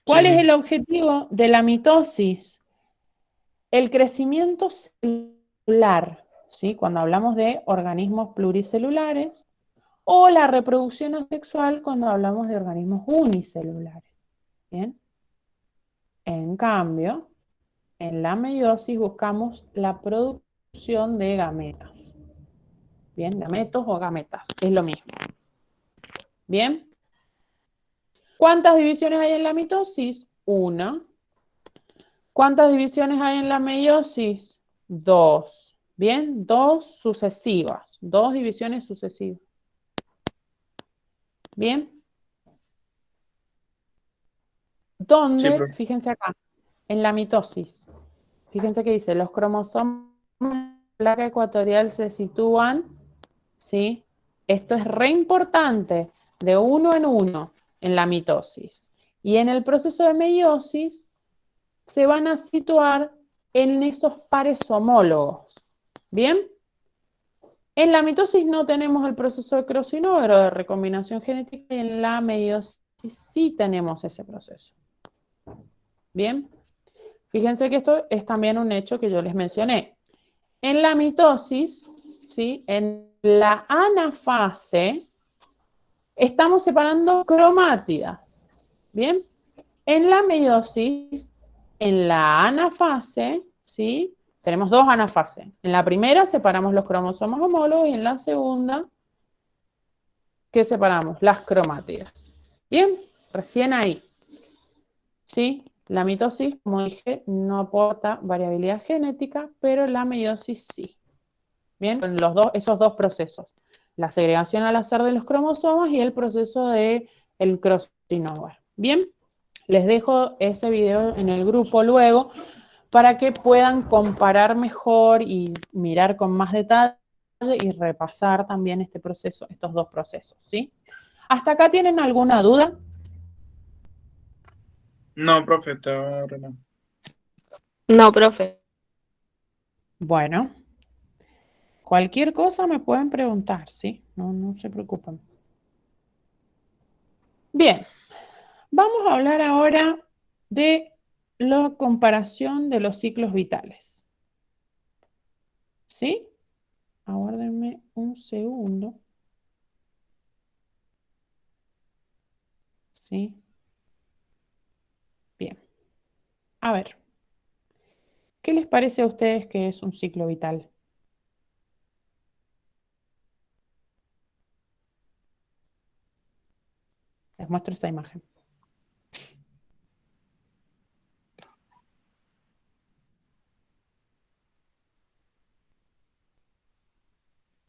¿Cuál es Sí, el objetivo de la mitosis? El crecimiento celular, ¿sí? Cuando hablamos de organismos pluricelulares, o la reproducción asexual cuando hablamos de organismos unicelulares. ¿Bien? En cambio, en la meiosis buscamos la producción de gametas. Bien, gametos o gametas, es lo mismo. Bien. ¿Cuántas divisiones hay en la mitosis? Una. ¿Cuántas divisiones hay en la meiosis? Dos. Bien, dos sucesivas, dos divisiones sucesivas. Bien. sí, ¿Dónde? profe. Fíjense acá, en la mitosis. Fíjense que dice, los cromosomas de la placa ecuatorial se sitúan, ¿sí? Esto es re importante, de uno en uno en la mitosis. Y en el proceso de meiosis se van a situar en esos pares homólogos. ¿Bien? En la mitosis no tenemos el proceso de crocinómero de recombinación genética, y en la meiosis sí tenemos ese proceso. ¿Bien? Fíjense que esto es también un hecho que yo les mencioné. En la mitosis, ¿sí? En la anafase, estamos separando cromátidas. ¿Bien? En la meiosis, en la anafase, ¿sí? Tenemos dos anafases. En la primera separamos los cromosomas homólogos y en la segunda, ¿qué separamos? Las cromátidas. Bien, recién ahí. ¿Sí? La mitosis, como dije, no aporta variabilidad genética, pero la meiosis sí. Bien, con esos dos procesos. La segregación al azar de los cromosomas y el proceso de el crossing over. Bien, les dejo ese video en el grupo luego para que puedan comparar mejor y mirar con más detalle y repasar también este proceso, estos dos procesos, ¿sí? ¿Hasta acá tienen alguna duda? No, profe, ahora no. No, profe. Bueno, cualquier cosa me pueden preguntar, ¿sí? No se preocupen. Bien, vamos a hablar ahora de la comparación de los ciclos vitales. ¿Sí? Aguárdenme un segundo. ¿Sí? Bien. A ver, ¿qué les parece a ustedes que es un ciclo vital? Les muestro esa imagen.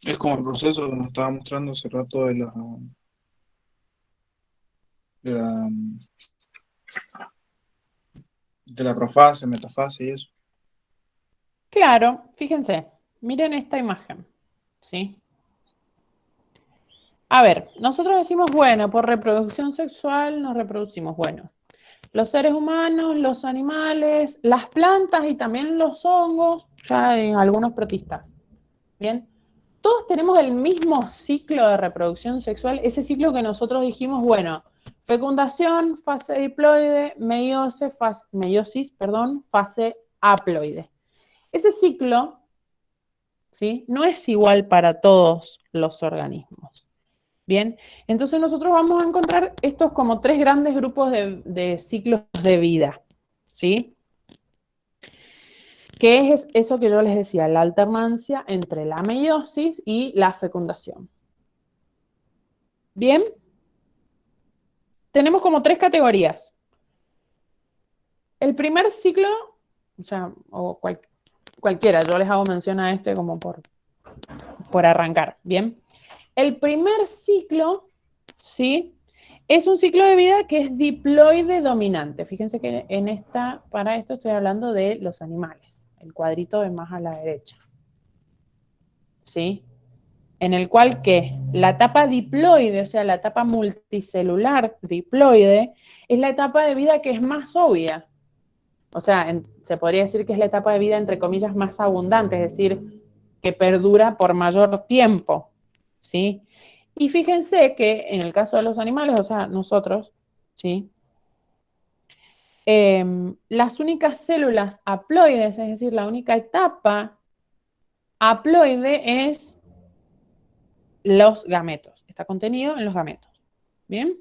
Es como el proceso que nos estaba mostrando hace rato de la, de la profase, metafase y eso. Claro, fíjense, miren esta imagen, ¿sí? A ver, nosotros decimos, bueno, por reproducción sexual nos reproducimos, bueno. Los seres humanos, los animales, las plantas y también los hongos, ya en algunos protistas. Bien, todos tenemos el mismo ciclo de reproducción sexual, ese ciclo que nosotros dijimos, bueno, fecundación, fase diploide, meiosis, fase haploide. Ese ciclo, ¿sí? No es igual para todos los organismos. Bien, entonces nosotros vamos a encontrar estos como tres grandes grupos de ciclos de vida, ¿sí? ¿Qué es eso que yo les decía? La alternancia entre la meiosis y la fecundación. Bien, tenemos como tres categorías. El primer ciclo, o sea, cualquiera, yo les hago mención a este como por arrancar, ¿bien? El primer ciclo, ¿sí? Es un ciclo de vida que es diploide dominante. Fíjense que para esto estoy hablando de los animales. El cuadrito de más a la derecha. ¿Sí? En el cual que la etapa diploide, o sea, la etapa multicelular diploide, es la etapa de vida que es más obvia. O sea, se podría decir que es la etapa de vida, entre comillas, más abundante, es decir, que perdura por mayor tiempo, ¿sí? Y fíjense que en el caso de los animales, o sea, nosotros, ¿sí? Las únicas células haploides, es decir, la única etapa haploide es los gametos. Está contenido en los gametos. ¿Bien?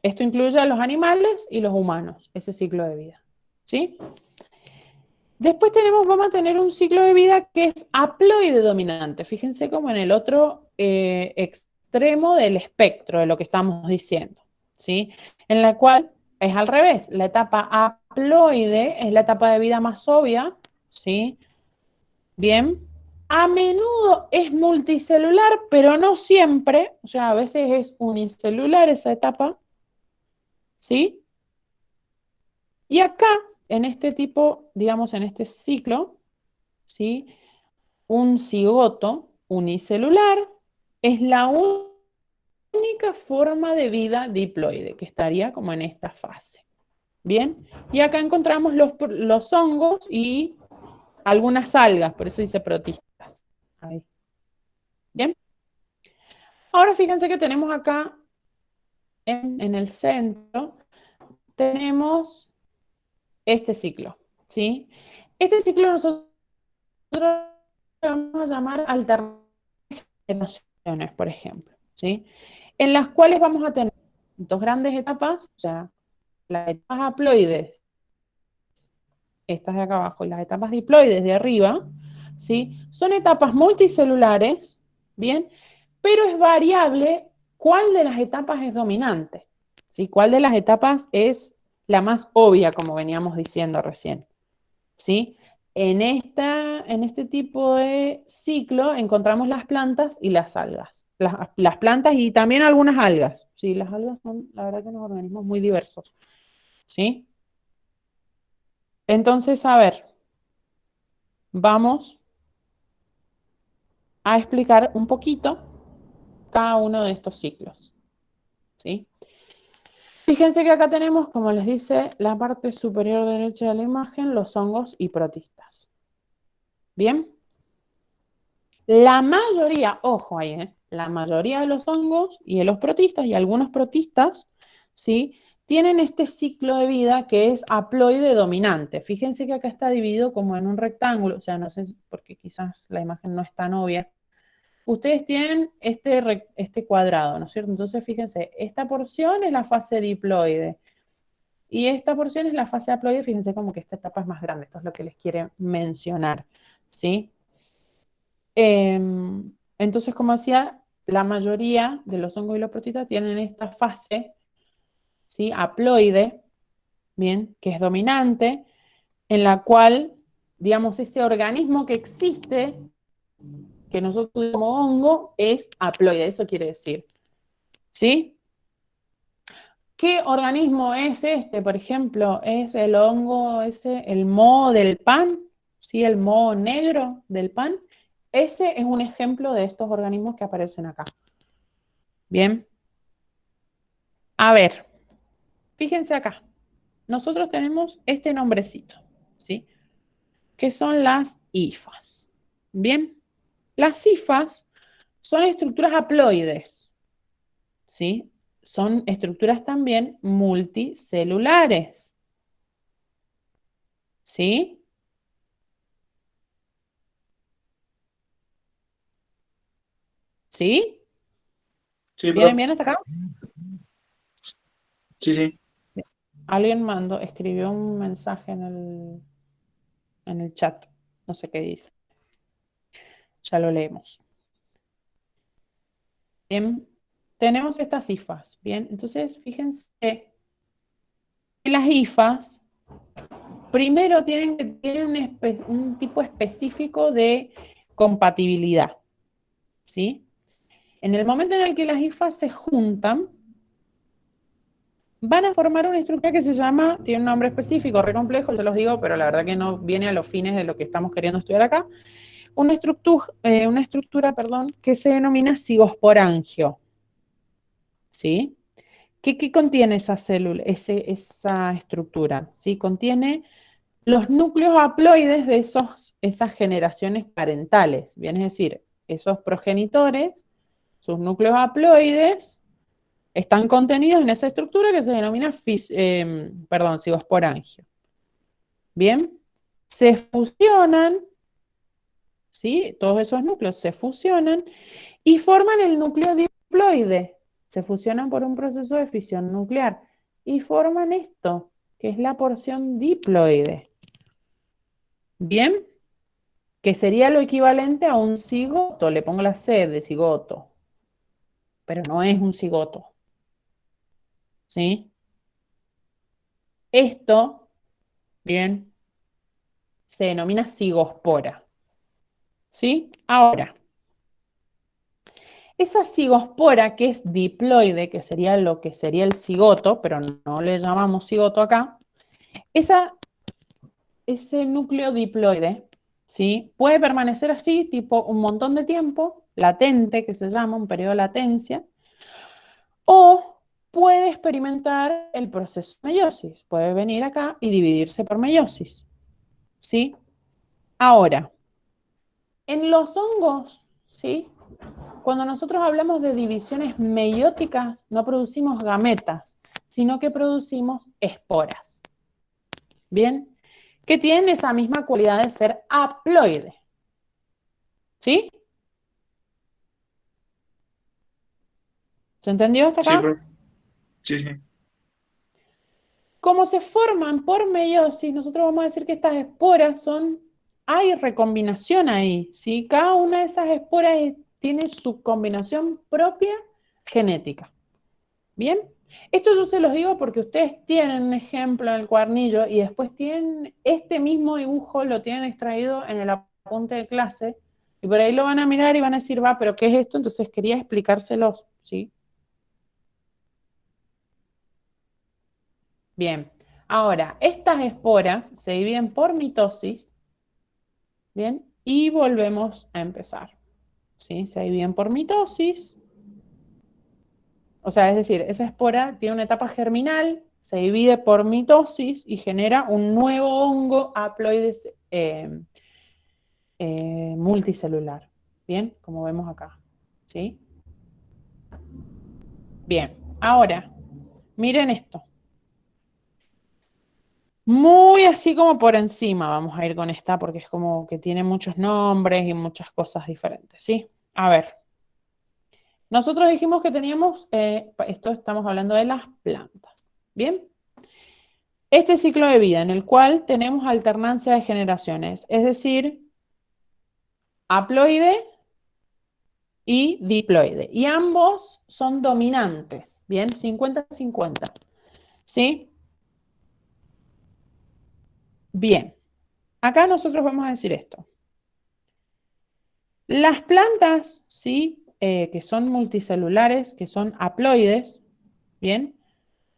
Esto incluye a los animales y los humanos, ese ciclo de vida. ¿Sí? Después vamos a tener un ciclo de vida que es haploide dominante. Fíjense como en el otro extremo del espectro de lo que estamos diciendo. ¿Sí? En la cual es al revés. La etapa haploide es la etapa de vida más obvia. ¿Sí? Bien. A menudo es multicelular, pero no siempre. O sea, a veces es unicelular esa etapa. ¿Sí? Y acá, en este tipo, digamos, en este ciclo, ¿sí? Un cigoto unicelular es la única forma de vida diploide, que estaría como en esta fase. ¿Bien? Y acá encontramos los hongos y algunas algas, por eso dice protistas. Ahí. ¿Bien? Ahora fíjense que tenemos acá, en el centro, tenemos este ciclo, ¿sí? Este ciclo nosotros vamos a llamar alternaciones, por ejemplo, ¿sí? En las cuales vamos a tener dos grandes etapas, o sea, las etapas haploides, estas de acá abajo, y las etapas diploides de arriba, ¿sí? Son etapas multicelulares, ¿bien? Pero es variable cuál de las etapas es dominante, ¿sí? ¿Cuál de las etapas es la más obvia, como veníamos diciendo recién, ¿sí? En este tipo de ciclo encontramos las plantas y las algas. Las plantas y también algunas algas. Sí, las algas son, la verdad, que unos organismos muy diversos. ¿Sí? Entonces, a ver, vamos a explicar un poquito cada uno de estos ciclos. ¿Sí? Fíjense que acá tenemos, como les dice, la parte superior derecha de la imagen, los hongos y protistas. ¿Bien? La mayoría, ojo ahí, la mayoría de los hongos y de los protistas, y algunos protistas, ¿sí? Tienen este ciclo de vida que es haploide dominante. Fíjense que acá está dividido como en un rectángulo, o sea, no sé porque quizás la imagen no es tan obvia. Ustedes tienen este cuadrado, ¿no es cierto? Entonces, fíjense, esta porción es la fase diploide y esta porción es la fase haploide. Fíjense como que esta etapa es más grande, esto es lo que les quiere mencionar, ¿sí? Entonces, como decía, la mayoría de los hongos y los protistas tienen esta fase, ¿sí? Haploide, bien, que es dominante, en la cual, digamos, ese organismo que existe, que nosotros como hongo, es haploide, eso quiere decir, ¿sí? ¿Qué organismo es este? Por ejemplo, es el hongo ese, el moho del pan, ¿sí? El moho negro del pan. Ese es un ejemplo de estos organismos que aparecen acá. Bien. A ver, fíjense acá. Nosotros tenemos este nombrecito, ¿sí? Que son las hifas. Bien. Las hifas son estructuras haploides, ¿sí? Son estructuras también multicelulares, ¿sí? ¿Sí? Sí, ¿Vienen profe. bien hasta acá? Sí, sí. Alguien escribió un mensaje en el chat. No sé qué dice. Ya lo leemos. Bien, tenemos estas hifas. Bien, entonces fíjense que las hifas primero tienen que tener un tipo específico de compatibilidad. ¿Sí? En el momento en el que las hifas se juntan, van a formar una estructura que se llama, tiene un nombre específico, re complejo, se los digo, pero la verdad que no viene a los fines de lo que estamos queriendo estudiar acá. Una estructura, que se denomina cigosporangio. ¿Sí? ¿Qué contiene esa célula, esa estructura? ¿Sí? Contiene los núcleos haploides de esas generaciones parentales, bien, es decir, esos progenitores, sus núcleos haploides, están contenidos en esa estructura que se denomina cigosporangio. Bien, se fusionan, ¿sí? Todos esos núcleos se fusionan y forman el núcleo diploide. Se fusionan por un proceso de fisión nuclear y forman esto, que es la porción diploide. Bien, que sería lo equivalente a un cigoto. Le pongo la C de cigoto, pero no es un cigoto. ¿Sí? Esto, bien, se denomina cigospora. ¿Sí? Ahora, esa cigospora que es diploide, que sería lo que sería el cigoto, pero no le llamamos cigoto acá, ese núcleo diploide, ¿sí? Puede permanecer así, tipo un montón de tiempo, latente, que se llama, un periodo de latencia, o puede experimentar el proceso de meiosis. Puede venir acá y dividirse por meiosis, ¿sí? Ahora, en los hongos, ¿sí? Cuando nosotros hablamos de divisiones meióticas, no producimos gametas, sino que producimos esporas. ¿Bien? Que tienen esa misma cualidad de ser haploide. ¿Sí? ¿Se entendió hasta Sí, acá? sí, sí. Como se forman por meiosis, nosotros vamos a decir que estas esporas hay recombinación ahí, ¿sí? Cada una de esas esporas tiene su combinación propia genética. ¿Bien? Esto yo se los digo porque ustedes tienen un ejemplo en el cuadernillo y después tienen este mismo dibujo, lo tienen extraído en el apunte de clase y por ahí lo van a mirar y van a decir, va, pero ¿qué es esto? Entonces quería explicárselos, ¿sí? Bien, ahora, estas esporas se dividen por mitosis, ¿bien? Y volvemos a empezar, ¿sí? Se dividen por mitosis, o sea, es decir, esa espora tiene una etapa germinal, se divide por mitosis y genera un nuevo hongo haploide multicelular, ¿bien? Como vemos acá, ¿sí? Bien, ahora, miren esto. Muy así como por encima vamos a ir con esta porque es como que tiene muchos nombres y muchas cosas diferentes, ¿sí? A ver, nosotros dijimos que teníamos, esto estamos hablando de las plantas, ¿bien? Este ciclo de vida en el cual tenemos alternancia de generaciones, es decir, haploide y diploide, y ambos son dominantes, ¿bien? 50-50, ¿sí? Bien, acá nosotros vamos a decir esto. Las plantas, ¿sí? Que son multicelulares, que son haploides, ¿bien?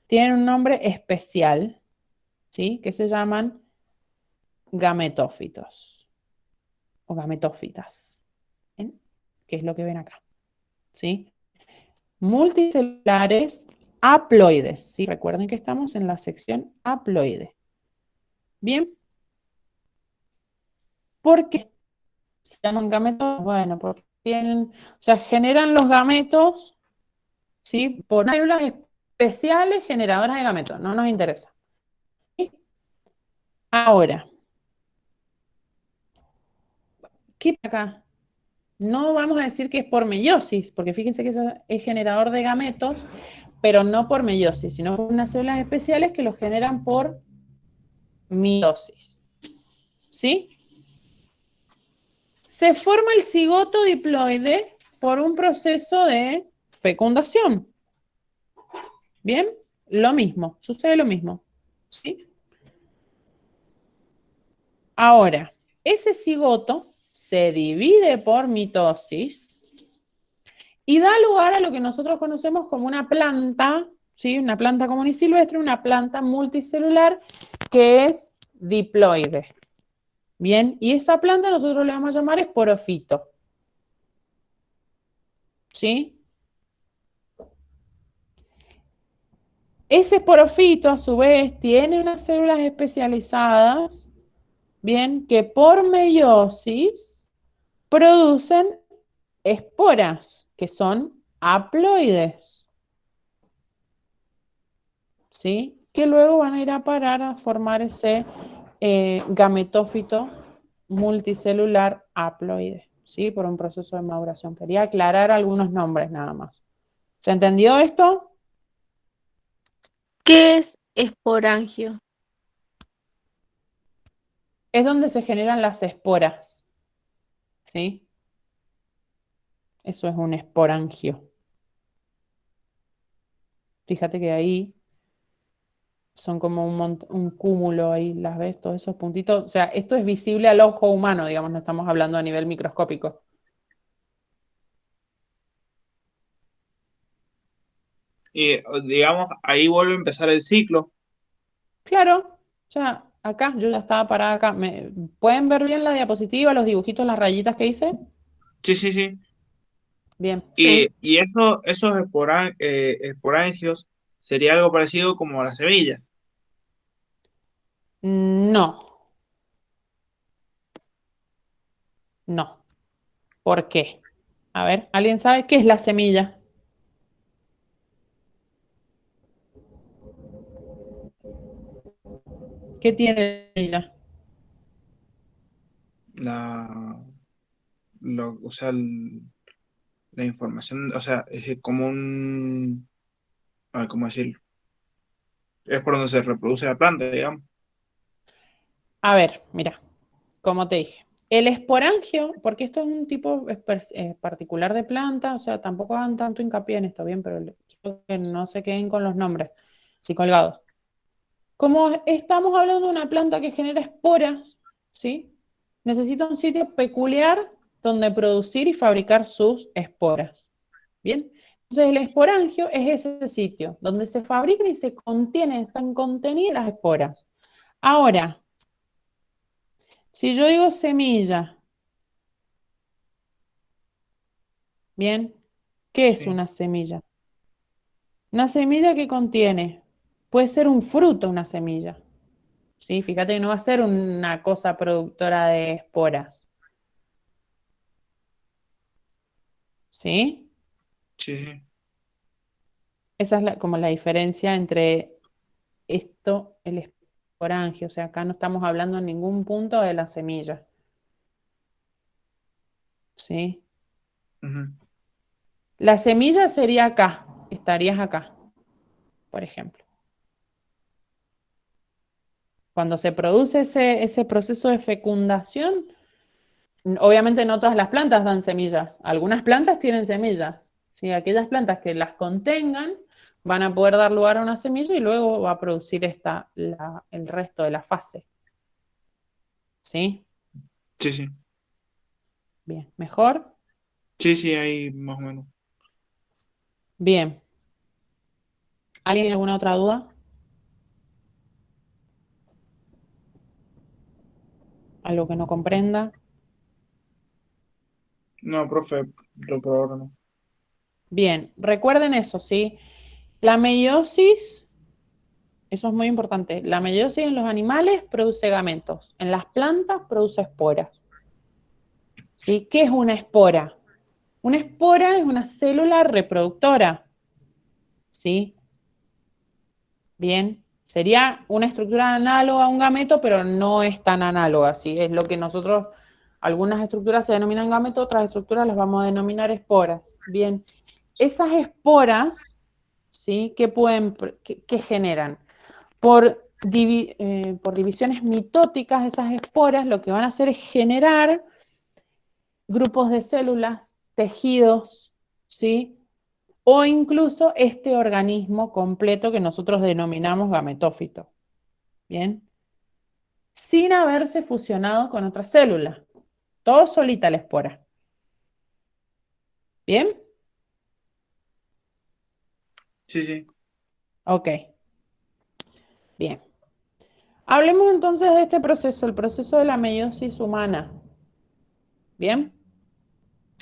Tienen un nombre especial, ¿sí? Que se llaman gametófitos o gametófitas, ¿bien? Que es lo que ven acá, ¿sí? Multicelulares haploides, ¿sí? Recuerden que estamos en la sección haploide. ¿Bien? ¿Por qué se llaman gametos? Bueno, porque tienen, o sea, generan los gametos, ¿sí? Por células especiales generadoras de gametos, no nos interesa. ¿Sí? Ahora, ¿qué pasa acá? No vamos a decir que es por meiosis, porque fíjense que es generador de gametos, pero no por meiosis, sino por unas células especiales que los generan por mitosis. ¿Sí? Se forma el cigoto diploide por un proceso de fecundación. ¿Bien? Lo mismo, sucede lo mismo. ¿Sí? Ahora, ese cigoto se divide por mitosis y da lugar a lo que nosotros conocemos como una planta, ¿sí? Una planta común y silvestre, una planta multicelular que es diploide. Bien, y esa planta nosotros le vamos a llamar esporofito. ¿Sí? Ese esporofito, a su vez, tiene unas células especializadas, bien, que por meiosis producen esporas, que son haploides, ¿sí? Que luego van a ir a parar a formar ese gametófito multicelular haploide, ¿sí? Por un proceso de maduración. Quería aclarar algunos nombres nada más. ¿Se entendió esto? ¿Qué es esporangio? Es donde se generan las esporas, ¿sí? Eso es un esporangio. Fíjate que ahí son como un cúmulo ahí, ¿las ves? Todos esos puntitos. O sea, esto es visible al ojo humano, digamos, no estamos hablando a nivel microscópico. Y digamos, ahí vuelve a empezar el ciclo. Claro, ya acá, yo ya estaba parada acá. ¿Pueden ver bien la diapositiva, los dibujitos, las rayitas que hice? Sí, sí, sí. Bien. Sí. Y esos esporangios sería algo parecido como a la semilla. No, no. ¿Por qué? A ver, ¿alguien sabe qué es la semilla? ¿Qué tiene ella? La, o sea, la información, o sea, es como un, a ver, ¿cómo decirlo? Es por donde se reproduce la planta, digamos. A ver, mira, como te dije, el esporangio, porque esto es un tipo particular de planta, o sea, tampoco hagan tanto hincapié en esto, bien, pero quiero que no se queden con los nombres así colgados. Como estamos hablando de una planta que genera esporas, ¿sí? Necesita un sitio peculiar donde producir y fabricar sus esporas. ¿Bien? Entonces el esporangio es ese sitio donde se fabrican y se contienen, están contenidas las esporas. Ahora, si yo digo semilla, ¿bien? ¿Qué es Sí. una semilla? Una semilla que contiene, puede ser un fruto una semilla, ¿sí? Fíjate que no va a ser una cosa productora de esporas, ¿sí? Sí, sí. Esa es como la diferencia entre esto, el esporangio, o sea, acá no estamos hablando en ningún punto de la semilla, ¿sí? Ujú. La semilla sería acá, estarías acá, por ejemplo. Cuando se produce ese proceso de fecundación, obviamente no todas las plantas dan semillas, algunas plantas tienen semillas, ¿sí? Aquellas plantas que las contengan van a poder dar lugar a una semilla y luego va a producir el resto de la fase, ¿sí? Sí, sí. Bien, ¿mejor? Sí, sí, ahí más o menos. Bien. ¿Alguien tiene alguna otra duda? ¿Algo que no comprenda? No, profe, yo por ahora no. Bien, recuerden eso, ¿sí? La meiosis, eso es muy importante. La meiosis en los animales produce gametos, en las plantas produce esporas, ¿sí? ¿Qué es una espora? Una espora es una célula reproductora, ¿sí? Bien, sería una estructura análoga a un gameto, pero no es tan análoga, ¿sí? Es lo que nosotros, algunas estructuras se denominan gameto, otras estructuras las vamos a denominar esporas. Bien, esas esporas, ¿sí? ¿Qué generan? Por divisiones mitóticas, esas esporas lo que van a hacer es generar grupos de células, tejidos, ¿sí? O incluso este organismo completo que nosotros denominamos gametófito, ¿bien? Sin haberse fusionado con otra célula. Todo solita la espora. ¿Bien? Sí, sí. Ok, bien. Hablemos entonces de este proceso, el proceso de la meiosis humana. ¿Bien?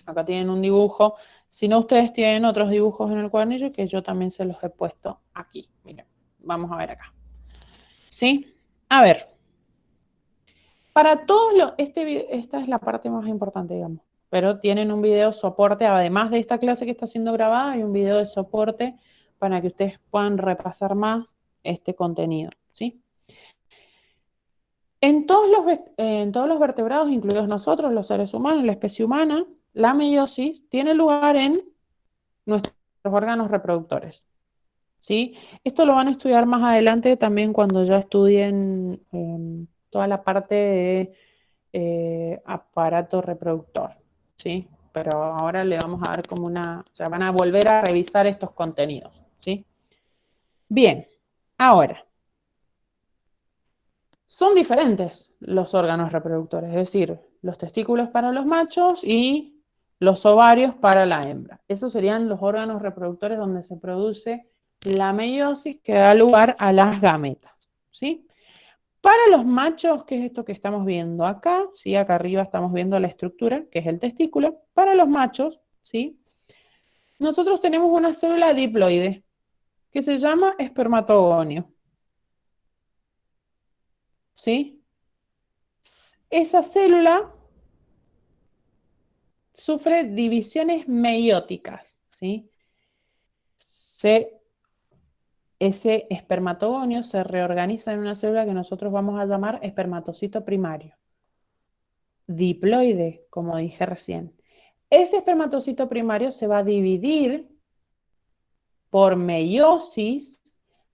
Acá tienen un dibujo. Si no, ustedes tienen otros dibujos en el cuadernillo que yo también se los he puesto aquí. Miren. vamos a ver acá. ¿Sí? A ver. Para todos los, esta es la parte más importante, digamos, pero tienen un video soporte, además de esta clase que está siendo grabada, hay un video de soporte para que ustedes puedan repasar más este contenido, ¿sí? En todos los vertebrados, incluidos nosotros, los seres humanos, la especie humana, la meiosis tiene lugar en nuestros órganos reproductores, ¿sí? Esto lo van a estudiar más adelante también cuando ya estudien toda la parte de aparato reproductor, ¿sí? Pero ahora le vamos a dar como una, o sea, van a volver a revisar estos contenidos, ¿sí? Bien, ahora, son diferentes los órganos reproductores, es decir, los testículos para los machos y los ovarios para la hembra. Esos serían los órganos reproductores donde se produce la meiosis que da lugar a las gametas, ¿sí? Para los machos, que es esto que estamos viendo acá, ¿sí? Acá arriba estamos viendo la estructura, que es el testículo. Para los machos, ¿sí? Nosotros tenemos una célula diploide que se llama espermatogonio, ¿sí? Esa célula sufre divisiones meióticas, ¿sí? Ese espermatogonio se reorganiza en una célula que nosotros vamos a llamar espermatocito primario. Diploide, como dije recién. Ese espermatocito primario se va a dividir por meiosis,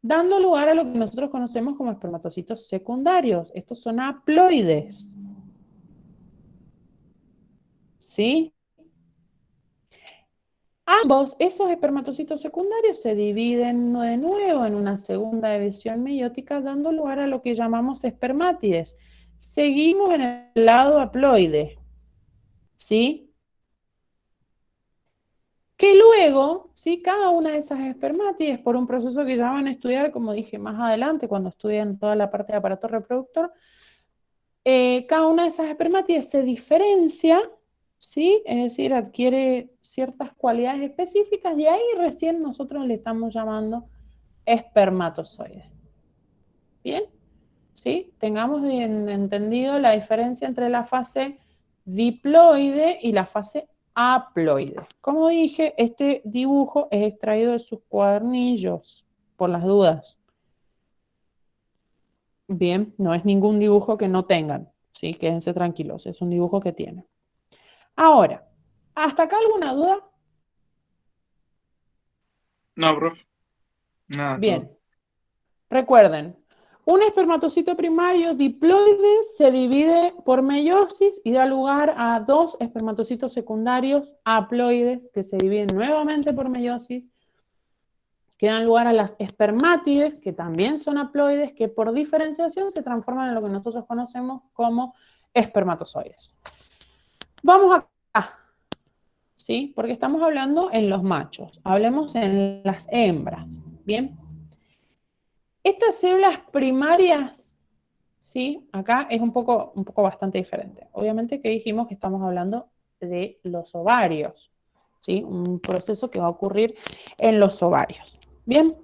dando lugar a lo que nosotros conocemos como espermatocitos secundarios. Estos son haploides. ¿Sí? Ambos, esos espermatocitos secundarios se dividen de nuevo en una segunda división meiótica, dando lugar a lo que llamamos espermátides. Seguimos en el lado haploide. ¿Sí? Que luego, ¿sí? Cada una de esas espermátides, por un proceso que ya van a estudiar, como dije más adelante, cuando estudian toda la parte de aparato reproductor, cada una de esas espermátides se diferencia, ¿sí? Es decir, adquiere ciertas cualidades específicas y ahí recién nosotros le estamos llamando espermatozoide. ¿Bien? ¿Sí? Tengamos entendido la diferencia entre la fase diploide y la fase haploide. Como dije, este dibujo es extraído de sus cuadernillos, por las dudas. Bien, no es ningún dibujo que no tengan, ¿sí? Quédense tranquilos, es un dibujo que tienen. Ahora, ¿hasta acá alguna duda? No, profe. Nada, todo. Bien, recuerden, un espermatocito primario diploide se divide por meiosis y da lugar a dos espermatocitos secundarios haploides que se dividen nuevamente por meiosis, que dan lugar a las espermátides, que también son haploides, que por diferenciación se transforman en lo que nosotros conocemos como espermatozoides. Vamos acá, ¿sí? Porque estamos hablando en los machos, hablemos en las hembras, ¿bien? Estas células primarias, ¿sí? Acá es un poco bastante diferente. Obviamente que dijimos que estamos hablando de los ovarios, ¿sí? Un proceso que va a ocurrir en los ovarios. Bien.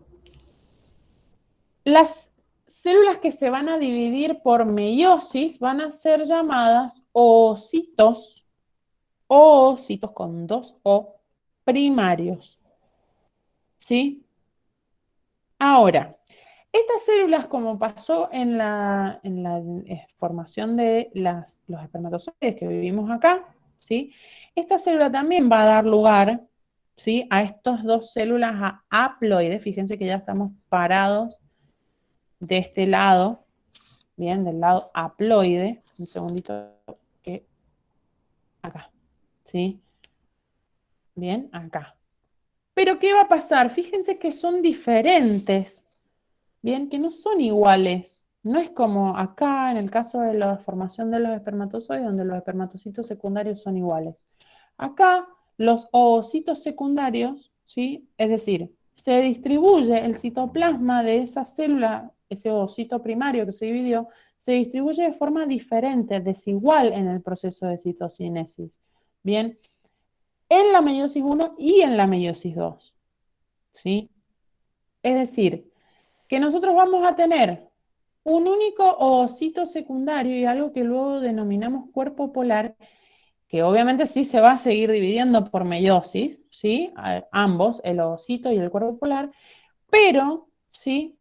Las células que se van a dividir por meiosis van a ser llamadas oocitos con dos O, primarios. ¿Sí? Ahora, estas células, como pasó en la formación de los espermatozoides que vivimos acá, ¿sí? Esta célula también va a dar lugar, ¿sí? A estas dos células haploides. Fíjense que ya estamos parados de este lado, bien, del lado haploide. Un segundito, acá, ¿sí? Bien, acá. Pero ¿qué va a pasar? Fíjense que son diferentes. Bien, que no son iguales. No es como acá en el caso de la formación de los espermatozoides, donde los espermatocitos secundarios son iguales. Acá los oocitos secundarios, ¿sí? Es decir, se distribuye el citoplasma de esa célula, ese oocito primario que se dividió, se distribuye de forma diferente, desigual en el proceso de citocinesis. Bien, en la meiosis 1 y en la meiosis 2. ¿Sí? Es decir, que nosotros vamos a tener un único ovocito secundario y algo que luego denominamos cuerpo polar, que obviamente sí se va a seguir dividiendo por meiosis, ¿sí? Ambos, el ovocito y el cuerpo polar, pero, ¿sí?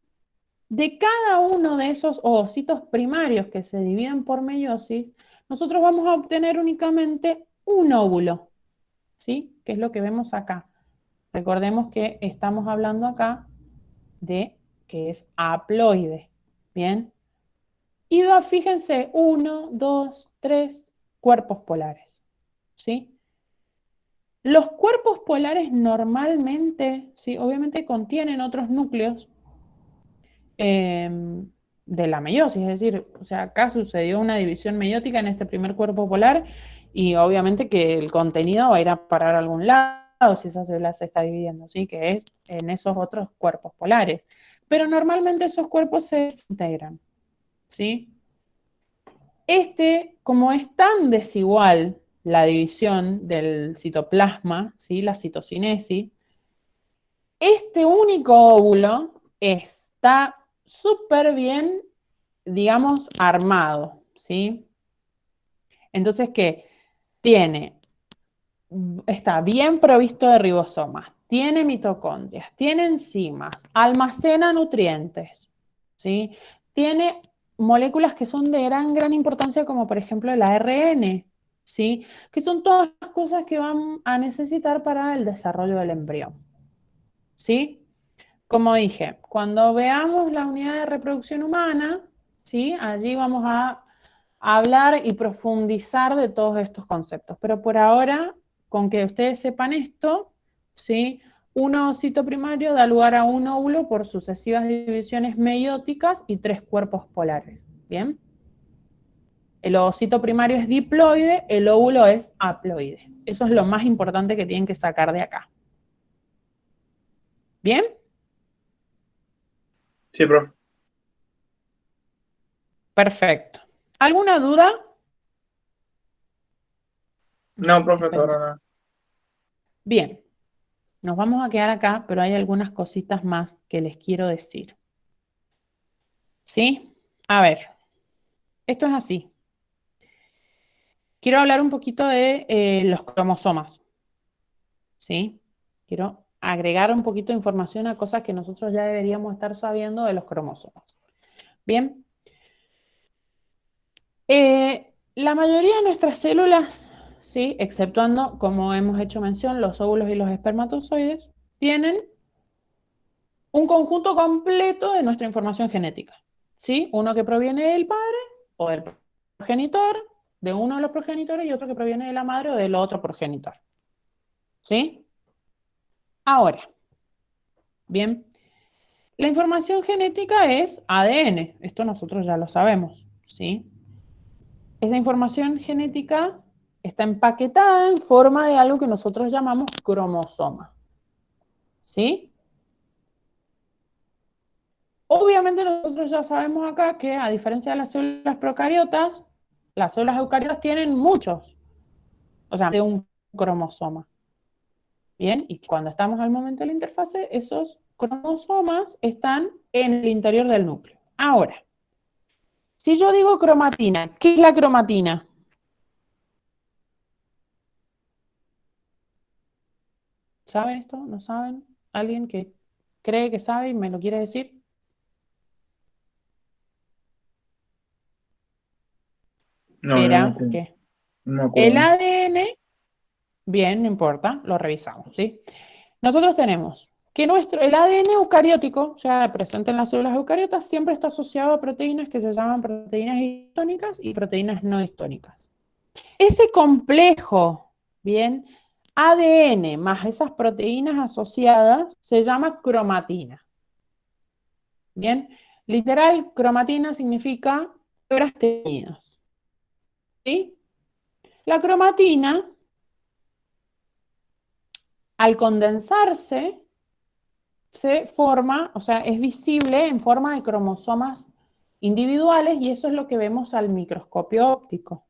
De cada uno de esos ovocitos primarios que se dividen por meiosis, nosotros vamos a obtener únicamente un óvulo, ¿sí? Que es lo que vemos acá. Recordemos que estamos hablando acá de que es haploide, ¿bien? Y fíjense, 1, 2, 3 cuerpos polares, ¿sí? Los cuerpos polares normalmente, ¿sí? Obviamente contienen otros núcleos de la meiosis, es decir, o sea, acá sucedió una división meiótica en este primer cuerpo polar y obviamente que el contenido va a ir a parar a algún lado si esa célula se está dividiendo, ¿sí? Que es en esos otros cuerpos polares. Pero normalmente esos cuerpos se desintegran, ¿sí? Como es tan desigual la división del citoplasma, ¿sí? La citocinesis, este único óvulo está súper bien, digamos, armado, ¿sí? Entonces, ¿qué? Está bien provisto de ribosomas, tiene mitocondrias, tiene enzimas, almacena nutrientes, ¿sí? Tiene moléculas que son de gran importancia, como por ejemplo el ARN, ¿sí? Que son todas las cosas que van a necesitar para el desarrollo del embrión, ¿sí? Como dije, cuando veamos la unidad de reproducción humana, ¿sí? Allí vamos a hablar y profundizar de todos estos conceptos. Pero por ahora, con que ustedes sepan esto, ¿sí? Un ovocito primario da lugar a un óvulo por sucesivas divisiones meióticas y 3 cuerpos polares. ¿Bien? El ovocito primario es diploide, el óvulo es haploide. Eso es lo más importante que tienen que sacar de acá. ¿Bien? Sí, profe. Perfecto. ¿Alguna duda? No, profe, hasta ahora nada. Bien, nos vamos a quedar acá, pero hay algunas cositas más que les quiero decir. ¿Sí? A ver, esto es así. Quiero hablar un poquito de los cromosomas. ¿Sí? Quiero agregar un poquito de información a cosas que nosotros ya deberíamos estar sabiendo de los cromosomas. Bien. La mayoría de nuestras células, ¿sí? Exceptuando, como hemos hecho mención, los óvulos y los espermatozoides, tienen un conjunto completo de nuestra información genética, ¿sí? Uno que proviene del padre o del progenitor, de uno de los progenitores, y otro que proviene de la madre o del otro progenitor, ¿sí? Ahora, bien, la información genética es ADN, esto nosotros ya lo sabemos, ¿sí? Esa información genética está empaquetada en forma de algo que nosotros llamamos cromosoma, ¿sí? Obviamente nosotros ya sabemos acá que, a diferencia de las células procariotas, las células eucariotas tienen muchos, o sea, de un cromosoma. Bien, y cuando estamos al momento de la interfase, esos cromosomas están en el interior del núcleo. Ahora, si yo digo cromatina, ¿qué es la cromatina? ¿Saben esto? ¿No saben? ¿Alguien que cree que sabe y me lo quiere decir? No, Era que no me el acuerdo. ADN, bien, no importa, lo revisamos, ¿sí? Nosotros tenemos que el ADN eucariótico, o sea, presente en las células eucariotas, siempre está asociado a proteínas que se llaman proteínas histónicas y proteínas no histónicas. Ese complejo, bien, ADN más esas proteínas asociadas se llama cromatina. Bien, literal, cromatina significa hebras teñidas. ¿Sí? La cromatina, al condensarse, se forma, o sea, es visible en forma de cromosomas individuales y eso es lo que vemos al microscopio óptico.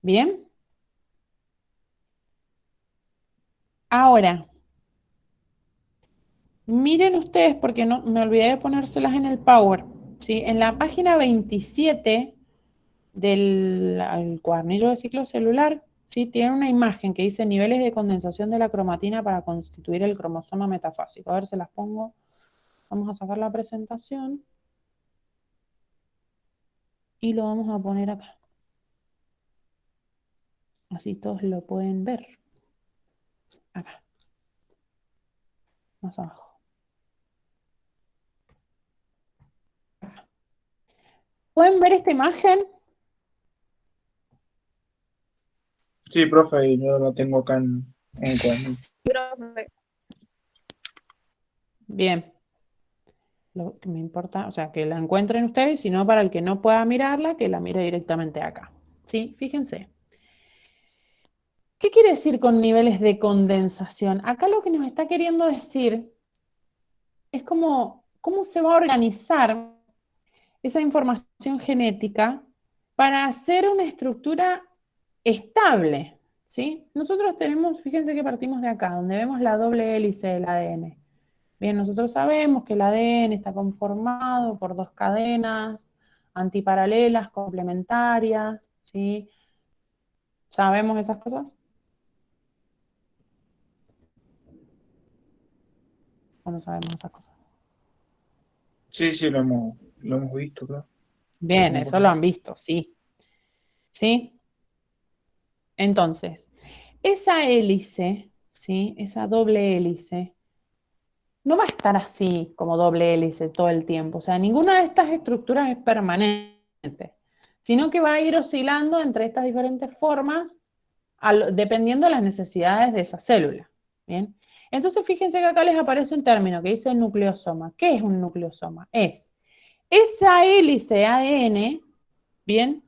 ¿Bien? Ahora, Miren ustedes, porque no, me olvidé de ponérselas en el Power, ¿sí? En la página 27 del cuadernillo de ciclo celular, ¿sí? Tiene una imagen que dice niveles de condensación de la cromatina para constituir el cromosoma metafásico. A ver, se las pongo. Vamos a sacar la presentación y lo vamos a poner acá. Así todos lo pueden ver. Acá, más abajo. ¿Pueden ver esta imagen? Sí, profe, yo lo tengo acá en el cuaderno. Profe, Bien. Lo que me importa, o sea, que la encuentren ustedes, sino para el que no pueda mirarla, que la mire directamente acá. ¿Sí? Fíjense. ¿Qué quiere decir con niveles de condensación? Acá lo que nos está queriendo decir es cómo se va a organizar esa información genética para hacer una estructura estable, ¿sí? Nosotros tenemos, fíjense que partimos de acá, donde vemos la doble hélice del ADN. Bien, nosotros sabemos que el ADN está conformado por dos cadenas antiparalelas, complementarias, ¿sí? ¿Sabemos esas cosas? ¿O no sabemos esas cosas? Sí, sí, lo hemos visto, claro. Bien, Como por eso lo han visto, sí. ¿Sí? Entonces, esa hélice, ¿sí? Esa doble hélice, no va a estar así como doble hélice todo el tiempo. O sea, ninguna de estas estructuras es permanente, sino que va a ir oscilando entre estas diferentes formas dependiendo de las necesidades de esa célula. ¿Bien? Entonces, fíjense que acá les aparece un término que dice nucleosoma. ¿Qué es un nucleosoma? Es esa hélice ADN, ¿bien?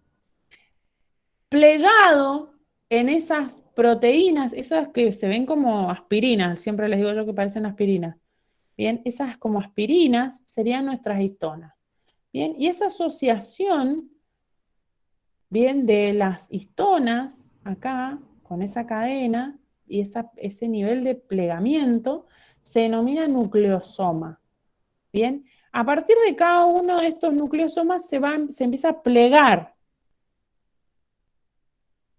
Plegado en esas proteínas, esas que se ven como aspirinas, siempre les digo yo que parecen aspirinas. Bien, esas como aspirinas serían nuestras histonas. Bien, y esa asociación, bien, de las histonas acá, con esa cadena y ese nivel de plegamiento, se denomina nucleosoma. Bien, a partir de cada uno de estos nucleosomas se empieza a plegar,